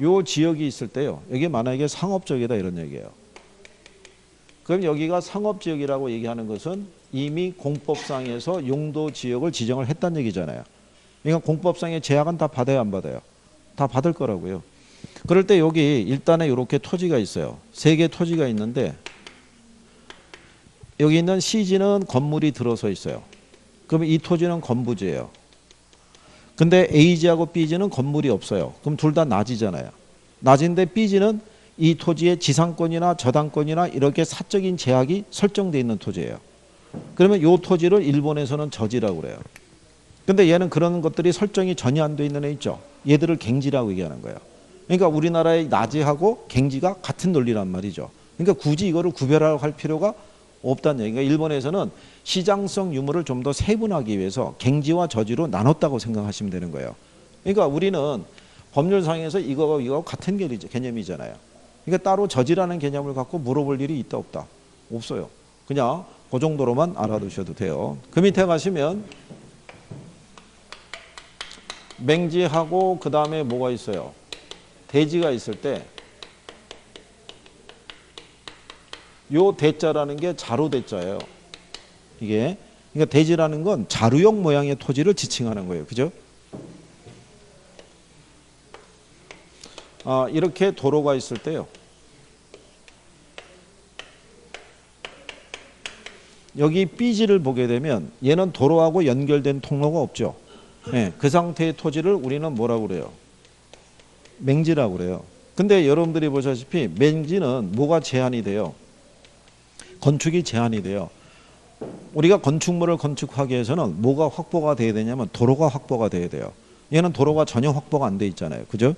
요 지역이 있을 때요. 여기 만약에 상업지역이다 이런 얘기예요. 그럼 여기가 상업지역이라고 얘기하는 것은 이미 공법상에서 용도지역을 지정을 했다는 얘기잖아요. 그러니까 공법상의 제약은 다 받아요, 안 받아요? 다 받을 거라고요. 그럴 때 여기 일단에 이렇게 토지가 있어요. 3개 토지가 있는데 여기 있는 C지는 건물이 들어서 있어요. 그러면 이 토지는 건부지예요. 근데 A지하고 B지는 건물이 없어요. 그럼 둘 다 낮이잖아요. 낮인데 B지는 이 토지의 지상권이나 저당권이나 이렇게 사적인 제약이 설정되어 있는 토지예요. 그러면 이 토지를 일본에서는 저지라고 그래요. 근데 얘는 그런 것들이 설정이 전혀 안 돼 있는 애 있죠. 얘들을 갱지라고 얘기하는 거예요. 그러니까 우리나라의 나지하고 갱지가 같은 논리란 말이죠. 그러니까 굳이 이거를 구별할 필요가 없다는 얘기가 일본에서는 시장성 유무를 좀 더 세분하기 위해서 갱지와 저지로 나눴다고 생각하시면 되는 거예요. 그러니까 우리는 법률상에서 이거하고 같은 개념이잖아요. 그러니까 따로 저지라는 개념을 갖고 물어볼 일이 있다 없다? 없어요. 그냥 그 정도로만 알아두셔도 돼요. 그 밑에 가시면 맹지하고 그 다음에 뭐가 있어요? 대지가 있을 때 요 대자라는 게 자루 대자예요. 이게 그러니까 대지라는 건 자루형 모양의 토지를 지칭하는 거예요. 그죠? 이렇게 도로가 있을 때요. 여기 B지를 보게 되면 얘는 도로하고 연결된 통로가 없죠. 네, 그 상태의 토지를 우리는 뭐라고 그래요? 맹지라고 그래요. 근데 여러분들이 보시다시피 맹지는 뭐가 제한이 돼요? 건축이 제한이 돼요. 우리가 건축물을 건축하기 위해서는 뭐가 확보가 돼야 되냐면 도로가 확보가 돼야 돼요. 얘는 도로가 전혀 확보가 안 돼 있잖아요. 그죠?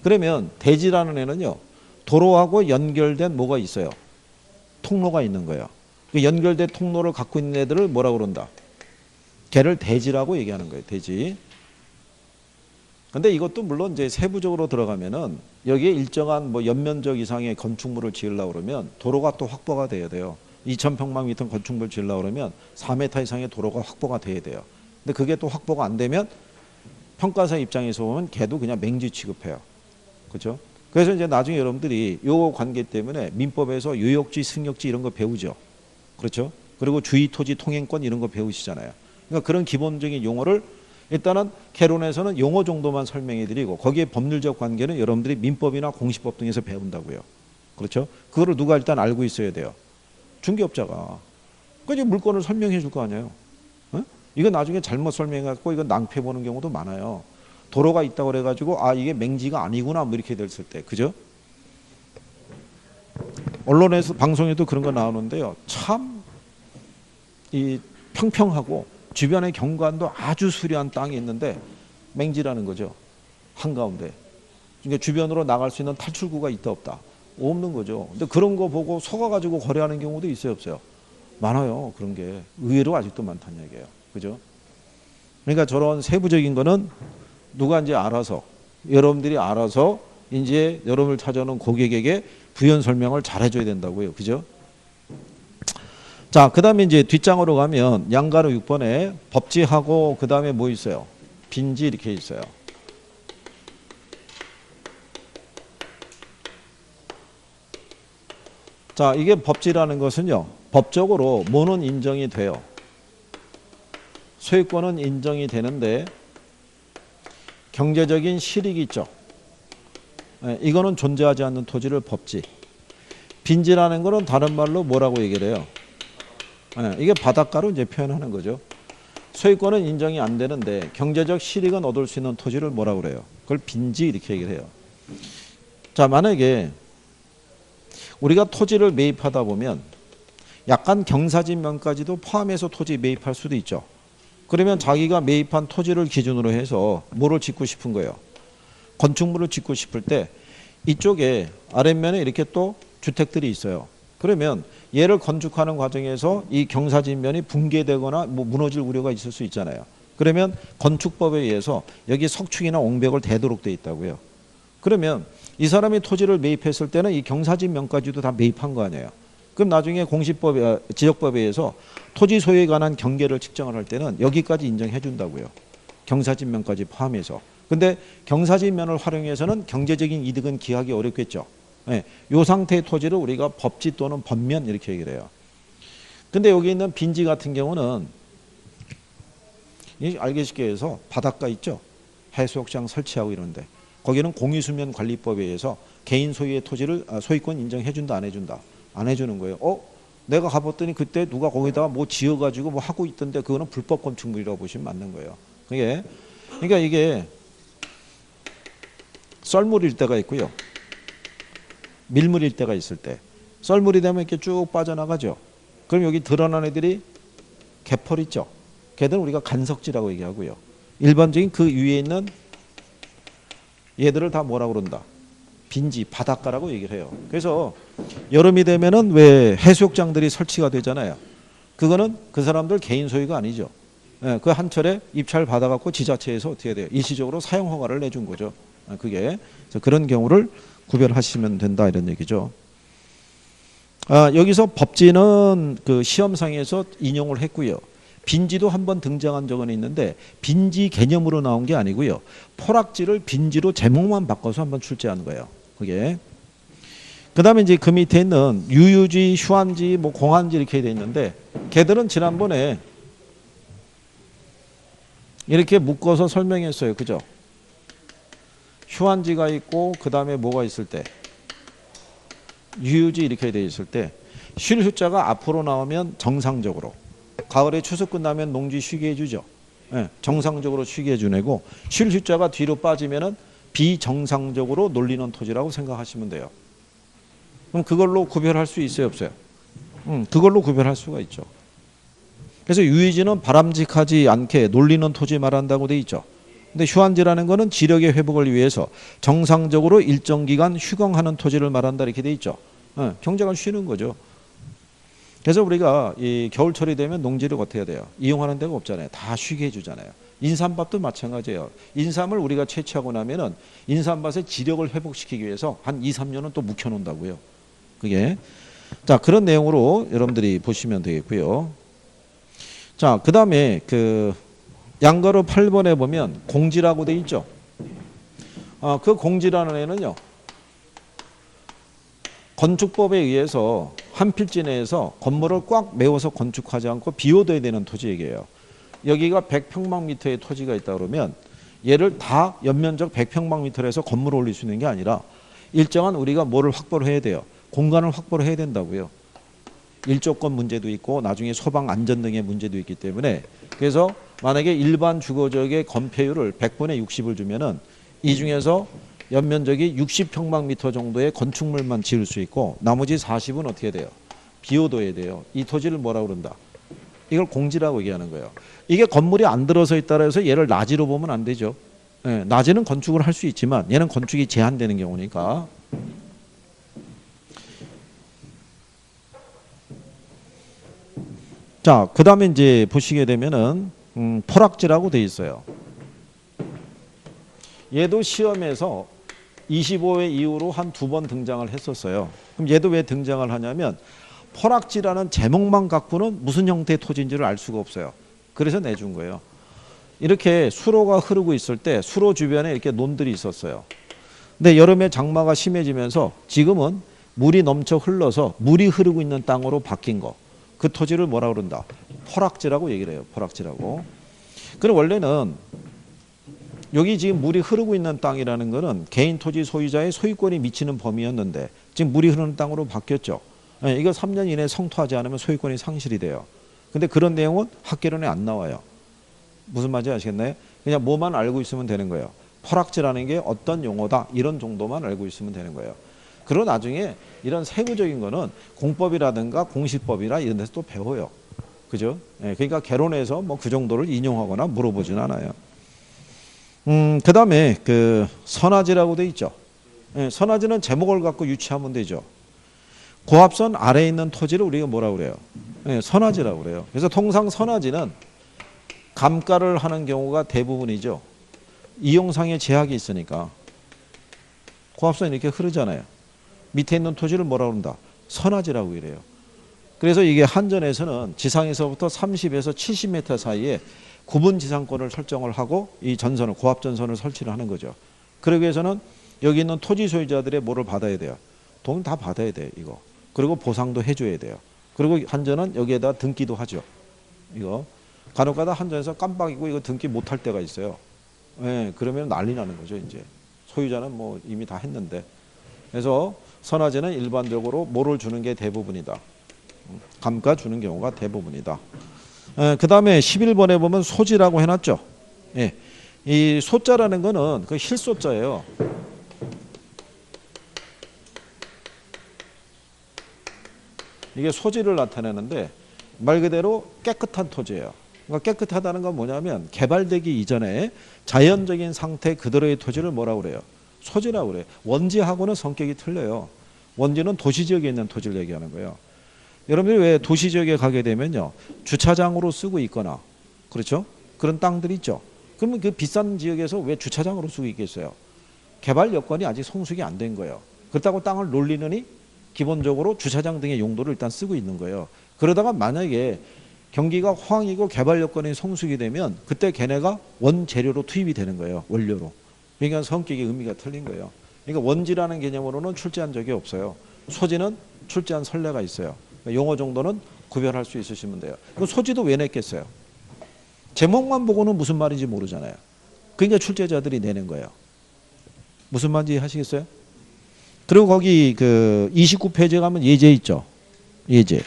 그러면 대지라는 애는요. 도로하고 연결된 뭐가 있어요? 통로가 있는 거예요. 그 연결된 통로를 갖고 있는 애들을 뭐라고 그런다? 걔를 대지라고 얘기하는 거예요. 대지. 근데 이것도 물론 이제 세부적으로 들어가면은 여기에 일정한 뭐 연면적 이상의 건축물을 지으려고 그러면 도로가 또 확보가 돼야 돼요. 2000평방미터 건축물 지으려고 그러면 4m 이상의 도로가 확보가 돼야 돼요. 근데 그게 또 확보가 안 되면 평가사 입장에서 보면 걔도 그냥 맹지 취급해요. 그렇죠? 그래서 이제 나중에 여러분들이 요 관계 때문에 민법에서 유역지, 승역지 이런 거 배우죠. 그렇죠? 그리고 주의 토지 통행권 이런 거 배우시잖아요. 그러니까 그런 기본적인 용어를 일단은 개론에서는 용어 정도만 설명해 드리고 거기에 법률적 관계는 여러분들이 민법이나 공시법 등에서 배운다고요. 그렇죠? 그거를 누가 일단 알고 있어야 돼요. 중개업자가. 그러니까 물건을 설명해 줄 거 아니에요. 어? 이거 나중에 잘못 설명해 갖고 이거 낭패 보는 경우도 많아요. 도로가 있다고 그래 가지고 이게 맹지가 아니구나 뭐 이렇게 됐을 때. 그죠? 언론에서 방송에도 그런 거 나오는데요. 참 이 평평하고 주변의 경관도 아주 수려한 땅이 있는데 맹지라는 거죠. 한가운데. 그러니까 주변으로 나갈 수 있는 탈출구가 있다 없다? 없는 거죠. 근데 그런 거 보고 속아가지고 거래하는 경우도 있어요 없어요? 많아요. 그런 게 의외로 아직도 많다는 얘기예요. 그죠? 그러니까 저런 세부적인 거는 누가 이제 알아서 여러분들이 알아서 이제 여러분을 찾아오는 고객에게 부연 설명을 잘 해줘야 된다고요. 그죠? 자, 그 다음에 이제 뒷장으로 가면 양가로 6번에 법지하고 그 다음에 뭐 있어요? 빈지 이렇게 있어요. 자, 이게 법지라는 것은요. 법적으로 뭐는 인정이 돼요? 소유권은 인정이 되는데 경제적인 실익이 있죠. 이거는 존재하지 않는 토지를 법지. 빈지라는 거는 다른 말로 뭐라고 얘기를 해요? 이게 바닷가로 이제 표현하는 거죠. 소유권은 인정이 안 되는데 경제적 실익은 얻을 수 있는 토지를 뭐라고 그래요? 그걸 빈지 이렇게 얘기를 해요. 자, 만약에 우리가 토지를 매입하다 보면 약간 경사진면까지도 포함해서 토지 매입할 수도 있죠. 그러면 자기가 매입한 토지를 기준으로 해서 뭐를 짓고 싶은 거예요? 건축물을 짓고 싶을 때 이쪽에 아랫면에 이렇게 또 주택들이 있어요. 그러면 얘를 건축하는 과정에서 이 경사진면이 붕괴되거나 뭐 무너질 우려가 있을 수 있잖아요. 그러면 건축법에 의해서 여기 석축이나 옹벽을 대도록 돼 있다고요. 그러면 이 사람이 토지를 매입했을 때는 이 경사진면까지도 다 매입한 거 아니에요. 그럼 나중에 공시법, 지역법에 의해서 토지 소유에 관한 경계를 측정을 할 때는 여기까지 인정해 준다고요. 경사진면까지 포함해서. 근데 경사진면을 활용해서는 경제적인 이득은 기하기 어렵겠죠. 네, 이 상태의 토지를 우리가 법지 또는 법면 이렇게 얘기를 해요. 근데 여기 있는 빈지 같은 경우는 알기 쉽게 해서 바닷가 있죠. 해수욕장 설치하고 이러는데 거기는 공유수면 관리법에 의해서 개인 소유의 토지를 소유권 인정해준다 안 해준다? 안 해주는 거예요. 내가 가봤더니 그때 누가 거기다가 뭐 지어가지고 뭐 하고 있던데 그거는 불법 건축물이라고 보시면 맞는 거예요. 그러니까 이게 썰물일 때가 있고요. 밀물일 때가 있을 때 썰물이 되면 이렇게 쭉 빠져나가죠. 그럼 여기 드러난 애들이 개펄 있죠. 걔들은 우리가 간석지라고 얘기하고요. 일반적인 그 위에 있는 얘들을 다 뭐라고 그런다? 빈지, 바닷가라고 얘기를 해요. 그래서 여름이 되면은 왜 해수욕장들이 설치가 되잖아요. 그거는 그 사람들 개인 소유가 아니죠. 그 한철에 입찰 받아갖고 지자체에서 어떻게 돼요? 일시적으로 사용 허가를 내준 거죠. 그게 그런 경우를 구별하시면 된다 이런 얘기죠. 여기서 법지는 그 시험상에서 인용을 했고요. 빈지도 한번 등장한 적은 있는데 빈지 개념으로 나온 게 아니고요. 포락지를 빈지로 제목만 바꿔서 한번 출제한 거예요. 그게. 그다음에 이제 그 밑에 있는 유유지, 휴안지, 뭐 공안지 이렇게 돼 있는데 걔들은 지난번에 이렇게 묶어서 설명했어요. 그죠? 휴안지가 있고 그다음에 뭐가 있을 때 유유지 이렇게 돼 있을 때 쉴 휴자가 앞으로 나오면 정상적으로 가을에 추수 끝나면 농지 쉬게 해주죠. 정상적으로 쉬게 해주는 애고 쉴 휴자가 뒤로 빠지면은 비정상적으로 놀리는 토지라고 생각하시면 돼요. 그럼 그걸로 구별할 수 있어요, 없어요? 그걸로 구별할 수가 있죠. 그래서 유유지는 바람직하지 않게 놀리는 토지 말한다고 돼 있죠. 근데 휴안지라는 거는 지력의 회복을 위해서 정상적으로 일정 기간 휴경하는 토지를 말한다 이렇게 돼 있죠. 경제가 쉬는 거죠. 그래서 우리가 이 겨울철이 되면 농지를 어떻게 해야 돼요? 이용하는 데가 없잖아요. 다 쉬게 해주잖아요. 인삼밭도 마찬가지예요. 인삼을 우리가 채취하고 나면은 인삼밭의 지력을 회복시키기 위해서 한 2, 3년은 또 묵혀놓는다고요. 그게. 자, 그런 내용으로 여러분들이 보시면 되겠고요. 자, 그 다음에 그 양가로 8번에 보면 공지라고 돼 있죠. 그 공지라는 애는요. 건축법에 의해서 한 필지 내에서 건물을 꽉 메워서 건축하지 않고 비워둬야 되는 토지 얘기예요. 여기가 100평방미터의 토지가 있다 그러면 얘를 다 연면적 100평방미터로 해서 건물을 올릴 수 있는 게 아니라 일정한 우리가 뭐를 확보를 해야 돼요. 공간을 확보를 해야 된다고요. 일조권 문제도 있고 나중에 소방 안전 등의 문제도 있기 때문에 그래서 만약에 일반 주거지역의 건폐율을 100분의 60을 주면은 이 중에서 연면적이 60평방미터 정도의 건축물만 지을 수 있고 나머지 40은 어떻게 돼요? 비워둬야 돼요. 이 토지를 뭐라고 그런다? 이걸 공지라고 얘기하는 거예요. 이게 건물이 안 들어서 있다라 해서 얘를 낮이로 보면 안 되죠. 낮에는 건축을 할 수 있지만 얘는 건축이 제한되는 경우니까. 자, 그 다음에 이제 보시게 되면은 포락지라고 돼 있어요. 얘도 시험에서 25회 이후로 한 2번 등장을 했었어요. 그럼 얘도 왜 등장을 하냐면 포락지라는 제목만 갖고는 무슨 형태의 토지인지를 알 수가 없어요. 그래서 내준 거예요. 이렇게 수로가 흐르고 있을 때 수로 주변에 이렇게 논들이 있었어요. 근데 여름에 장마가 심해지면서 지금은 물이 넘쳐 흘러서 물이 흐르고 있는 땅으로 바뀐 거. 그 토지를 뭐라고 그런다? 포락지라고 얘기를 해요. 포락지라고. 그럼 원래는 여기 지금 물이 흐르고 있는 땅이라는 거는 개인 토지 소유자의 소유권이 미치는 범위였는데 지금 물이 흐르는 땅으로 바뀌었죠. 이거 3년 이내에 성토하지 않으면 소유권이 상실이 돼요. 근데 그런 내용은 학계론에 안 나와요. 무슨 말인지 아시겠나요? 그냥 뭐만 알고 있으면 되는 거예요. 포락지라는 게 어떤 용어다 이런 정도만 알고 있으면 되는 거예요. 그리고 나중에 이런 세부적인 거는 공법이라든가 공시법이나 이런 데서 또 배워요. 그죠? 그러니까 개론에서 뭐 그 정도를 인용하거나 물어보진 않아요. 그다음에 그 선화지라고 돼 있죠. 예, 선화지는 제목을 갖고 유추하면 되죠. 고압선 아래에 있는 토지를 우리가 뭐라고 그래요? 예, 선화지라고 그래요. 그래서 통상 선화지는 감가를 하는 경우가 대부분이죠. 이용상의 제약이 있으니까. 고압선이 이렇게 흐르잖아요. 밑에 있는 토지를 뭐라고 한다? 선화지라고 이래요. 그래서 이게 한전에서는 지상에서부터 30에서 70m 사이에 구분 지상권을 설정을 하고 이 전선을 고압전선을 설치를 하는 거죠. 그러기 위해서는 여기 있는 토지 소유자들의 뭐를 받아야 돼요? 돈 다 받아야 돼요, 이거. 그리고 보상도 해줘야 돼요. 그리고 한전은 여기에다 등기도 하죠. 이거 간혹가다 한전에서 깜빡이고 이거 등기 못할 때가 있어요. 예, 그러면 난리 나는 거죠, 이제. 소유자는 뭐 이미 다 했는데. 그래서 선화제는 일반적으로 뭐를 주는 게 대부분이다. 감가 주는 경우가 대부분이다. 그 다음에 11번에 보면 소지라고 해놨죠. 예, 이 소자라는 거는 그 힐소자예요. 이게 소지를 나타내는데 말 그대로 깨끗한 토지예요. 그러니까 깨끗하다는 건 뭐냐면 개발되기 이전에 자연적인 상태 그대로의 토지를 뭐라고 그래요? 소지라고 그래요. 원지하고는 성격이 틀려요. 원지는 도시지역에 있는 토지를 얘기하는 거예요. 여러분들이 왜 도시지역에 가게 되면요, 주차장으로 쓰고 있거나, 그렇죠? 그런 땅들이 있죠. 그러면 그 비싼 지역에서 왜 주차장으로 쓰고 있겠어요? 개발 여건이 아직 성숙이 안 된 거예요. 그렇다고 땅을 놀리느니 기본적으로 주차장 등의 용도를 일단 쓰고 있는 거예요. 그러다가 만약에 경기가 호황이고 개발 여건이 성숙이 되면 그때 걔네가 원재료로 투입이 되는 거예요. 원료로. 그러니까 성격의 의미가 틀린 거예요. 그러니까 원지라는 개념으로는 출제한 적이 없어요. 소지는 출제한 선례가 있어요. 용어 정도는 구별할 수 있으시면 돼요. 그 소지도 왜 냈겠어요? 제목만 보고는 무슨 말인지 모르잖아요. 그러니까 출제자들이 내는 거예요. 무슨 말인지 하시겠어요? 그리고 거기 그 29페이지에 가면 예제 있죠. 예제.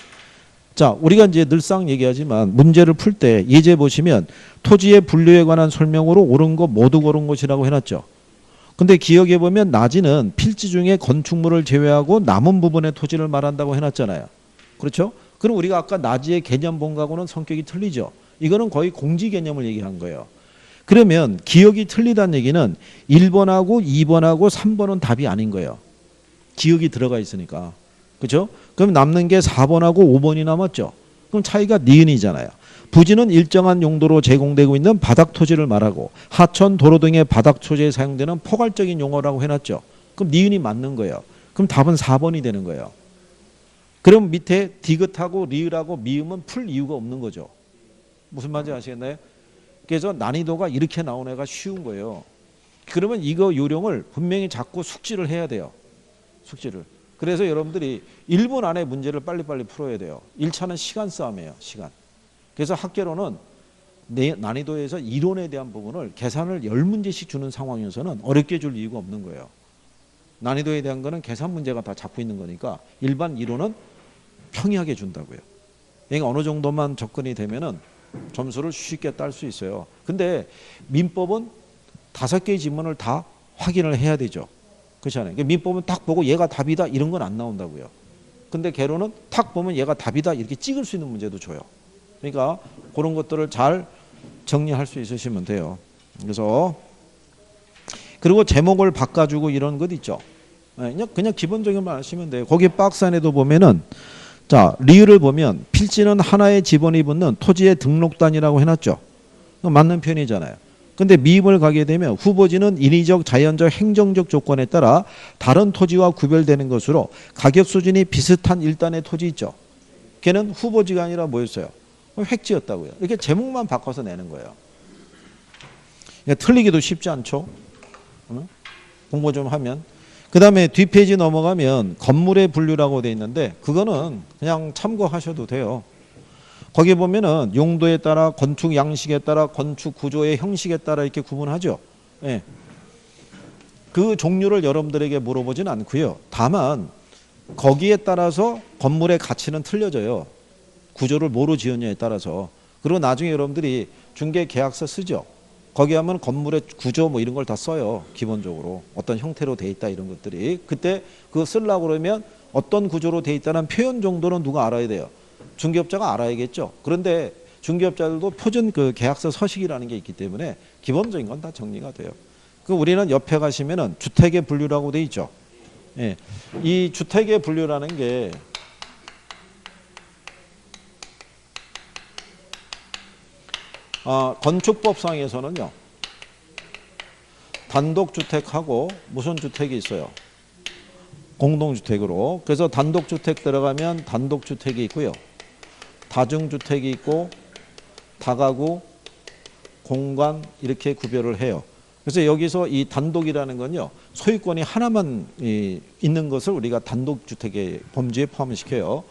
자, 우리가 이제 늘상 얘기하지만 문제를 풀 때 예제 보시면 토지의 분류에 관한 설명으로 옳은 거 모두 고른 것이라고 해놨죠. 근데 기억해 보면 나지는 필지 중에 건축물을 제외하고 남은 부분의 토지를 말한다고 해놨잖아요. 그렇죠? 그럼 우리가 아까 나지의 개념 본 거하고는 성격이 틀리죠. 이거는 거의 공지 개념을 얘기한 거예요. 그러면 기억이 틀리다는 얘기는 1번하고 2번하고 3번은 답이 아닌 거예요. 기억이 들어가 있으니까. 그렇죠? 그럼 남는 게 4번하고 5번이 남았죠. 그럼 차이가 니은이잖아요. 부지는 일정한 용도로 제공되고 있는 바닥 토지를 말하고 하천, 도로 등의 바닥 토지에 사용되는 포괄적인 용어라고 해놨죠. 그럼 니은이 맞는 거예요. 그럼 답은 4번이 되는 거예요. 그럼 밑에 디귿하고 리을하고 미음은 풀 이유가 없는 거죠. 무슨 말인지 아시겠나요? 그래서 난이도가 이렇게 나온 애가 쉬운 거예요. 그러면 이거 요령을 분명히 자꾸 숙지를 해야 돼요. 숙지를. 그래서 여러분들이 1분 안에 문제를 빨리빨리 풀어야 돼요. 1차는 시간 싸움이에요. 시간. 그래서 학계로는 난이도에서 이론에 대한 부분을 계산을 10문제씩 주는 상황에서는 어렵게 줄 이유가 없는 거예요. 난이도에 대한 거는 계산 문제가 다 잡고 있는 거니까 일반 이론은 평이하게 준다고요. 그러니까 어느 정도만 접근이 되면은 점수를 쉽게 딸 수 있어요. 근데 민법은 5개의 지문을 다 확인을 해야 되죠. 그렇잖아요. 민법은 딱 보고 얘가 답이다 이런 건 안 나온다고요. 근데 개론은 탁 보면 얘가 답이다 이렇게 찍을 수 있는 문제도 줘요. 그러니까 그런 것들을 잘 정리할 수 있으시면 돼요. 그래서 그리고 제목을 바꿔주고 이런 것 있죠. 그냥 기본적인 말 하시면 돼요. 거기 박스 안에도 보면은 자, 리을을 보면 필지는 하나의 지번이 붙는 토지의 등록단이라고 해놨죠. 맞는 편이잖아요. 근데 미음을 가게 되면 후보지는 인위적, 자연적, 행정적 조건에 따라 다른 토지와 구별되는 것으로 가격 수준이 비슷한 일단의 토지 있죠. 걔는 후보지가 아니라 뭐였어요? 획지였다고요. 이렇게 제목만 바꿔서 내는 거예요. 틀리기도 쉽지 않죠. 공부 좀 하면. 그 다음에 뒷페이지 넘어가면 건물의 분류라고 돼 있는데 그거는 그냥 참고하셔도 돼요. 거기 보면은 용도에 따라 건축 양식에 따라 건축 구조의 형식에 따라 이렇게 구분하죠. 예. 그 종류를 여러분들에게 물어보진 않고요. 다만 거기에 따라서 건물의 가치는 틀려져요. 구조를 뭐로 지었냐에 따라서. 그리고 나중에 여러분들이 중개 계약서 쓰죠. 거기 하면 건물의 구조 뭐 이런 걸 다 써요. 기본적으로 어떤 형태로 돼 있다 이런 것들이. 그때 그거 쓰려고 그러면 어떤 구조로 돼 있다는 표현 정도는 누가 알아야 돼요. 중개업자가 알아야겠죠. 그런데 중개업자들도 표준 그 계약서 서식이라는 게 있기 때문에 기본적인 건 다 정리가 돼요. 그 우리는 옆에 가시면은 주택의 분류라고 돼 있죠. 예. 이 주택의 분류라는 게 건축법상에서는요. 단독주택하고 무슨 주택이 있어요? 공동주택으로. 그래서 단독주택 들어가면 단독주택이 있고요. 다중주택이 있고 다가구, 공간 이렇게 구별을 해요. 그래서 여기서 이 단독이라는 건요. 소유권이 하나만 있는 것을 우리가 단독주택의 범주에 포함시켜요.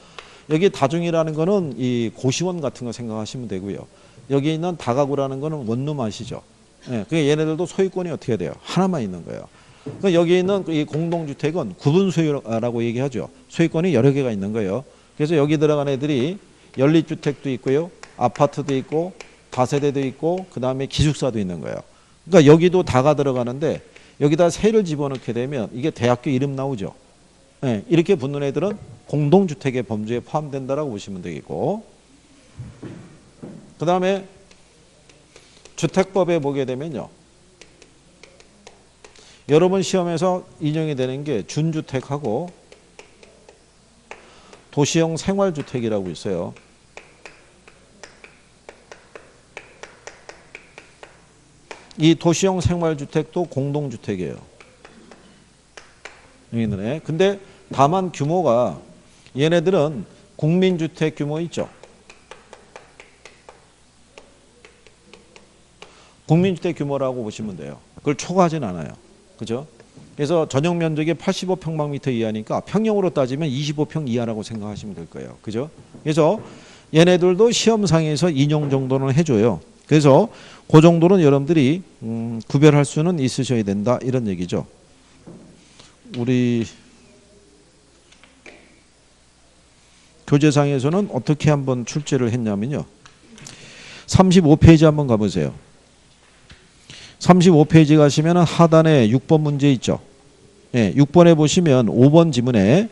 여기 다중이라는 거는 이 고시원 같은 거 생각하시면 되고요. 여기 있는 다가구라는 거는 원룸 아시죠? 예, 그러니까 얘네들도 소유권이 어떻게 돼요? 하나만 있는 거예요. 그러니까 여기 있는 이 공동주택은 구분 소유라고 얘기하죠. 소유권이 여러 개가 있는 거예요. 그래서 여기 들어간 애들이 연립주택도 있고요. 아파트도 있고 다세대도 있고 그 다음에 기숙사도 있는 거예요. 그러니까 여기도 다가 들어가는데 여기다 세를 집어넣게 되면 이게 대학교 이름 나오죠. 예, 이렇게 붙는 애들은 공동주택의 범주에 포함된다라고 보시면 되겠고 그 다음에 주택법에 보게 되면요. 여러분 시험에서 인용이 되는 게 준주택하고 도시형 생활주택이라고 있어요. 이 도시형 생활주택도 공동주택이에요. 여기는. 근데 다만 규모가 얘네들은 국민주택 규모 있죠. 국민주택 규모라고 보시면 돼요. 그걸 초과하진 않아요. 그죠? 그래서 전용 면적이 85평방미터 이하니까 평형으로 따지면 25평 이하라고 생각하시면 될 거예요. 그죠? 그래서 얘네들도 시험상에서 인용 정도는 해줘요. 그래서 그 정도는 여러분들이 구별할 수는 있으셔야 된다 이런 얘기죠. 우리 교재상에서는 어떻게 한번 출제를 했냐면요. 35페이지 한번 가보세요. 35페이지 가시면 하단에 6번 문제 있죠. 예, 6번에 보시면 5번 지문에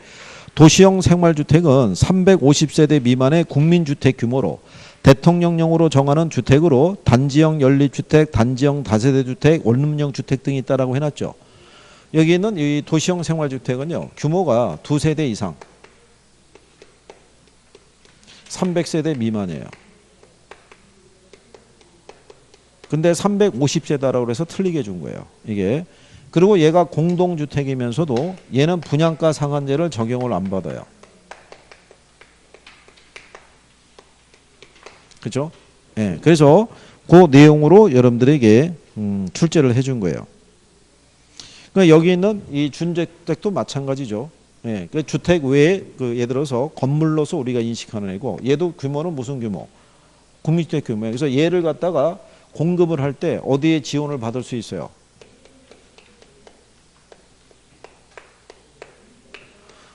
도시형 생활주택은 350세대 미만의 국민주택 규모로 대통령령으로 정하는 주택으로 단지형 연립주택, 단지형 다세대주택, 원룸형 주택 등이 있다라고 해놨죠. 여기 있는 이 도시형 생활주택은요. 규모가 2세대 이상 300세대 미만이에요. 근데 350세다라고 해서 틀리게 준 거예요. 이게. 그리고 얘가 공동주택이면서도 얘는 분양가 상한제를 적용을 안 받아요. 그죠? 예. 그래서 그 내용으로 여러분들에게 출제를 해준 거예요. 그러니까 여기 있는 이 준주택도 마찬가지죠. 예. 그 주택 외에 그 예를 들어서 건물로서 우리가 인식하는 애고 얘도 규모는 무슨 규모? 국민주택 규모예요. 그래서 얘를 갖다가 공급을 할 때 어디에 지원을 받을 수 있어요?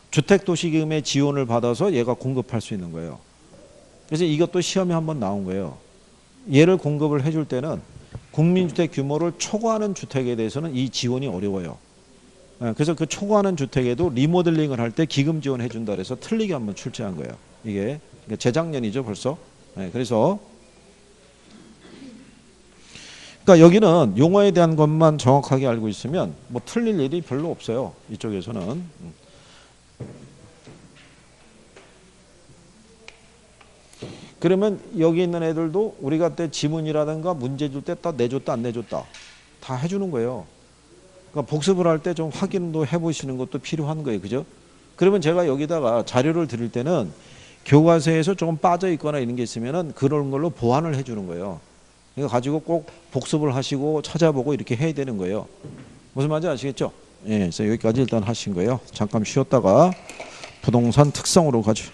주택도시금에 지원을 받아서 얘가 공급할 수 있는 거예요. 그래서 이것도 시험에 한번 나온 거예요. 얘를 공급을 해줄 때는 국민주택 규모를 초과하는 주택에 대해서는 이 지원이 어려워요. 그래서 그 초과하는 주택에도 리모델링을 할 때 기금 지원해 준다 그래서 틀리게 한번 출제한 거예요. 이게 재작년이죠 벌써. 그래서 그러니까 여기는 용어에 대한 것만 정확하게 알고 있으면 뭐 틀릴 일이 별로 없어요. 이쪽에서는. 그러면 여기 있는 애들도 우리가 때 지문이라든가 문제 줄 때 다 내줬다 안 내줬다 다 해주는 거예요. 그러니까 복습을 할 때 좀 확인도 해보시는 것도 필요한 거예요. 그죠? 그러면 제가 여기다가 자료를 드릴 때는 교과서에서 조금 빠져 있거나 이런 게 있으면은 그런 걸로 보완을 해주는 거예요. 이거 가지고 꼭 복습을 하시고 찾아보고 이렇게 해야 되는 거예요. 무슨 말인지 아시겠죠? 예, 그래서 여기까지 일단 하신 거예요. 잠깐 쉬었다가 부동산 특성으로 가죠.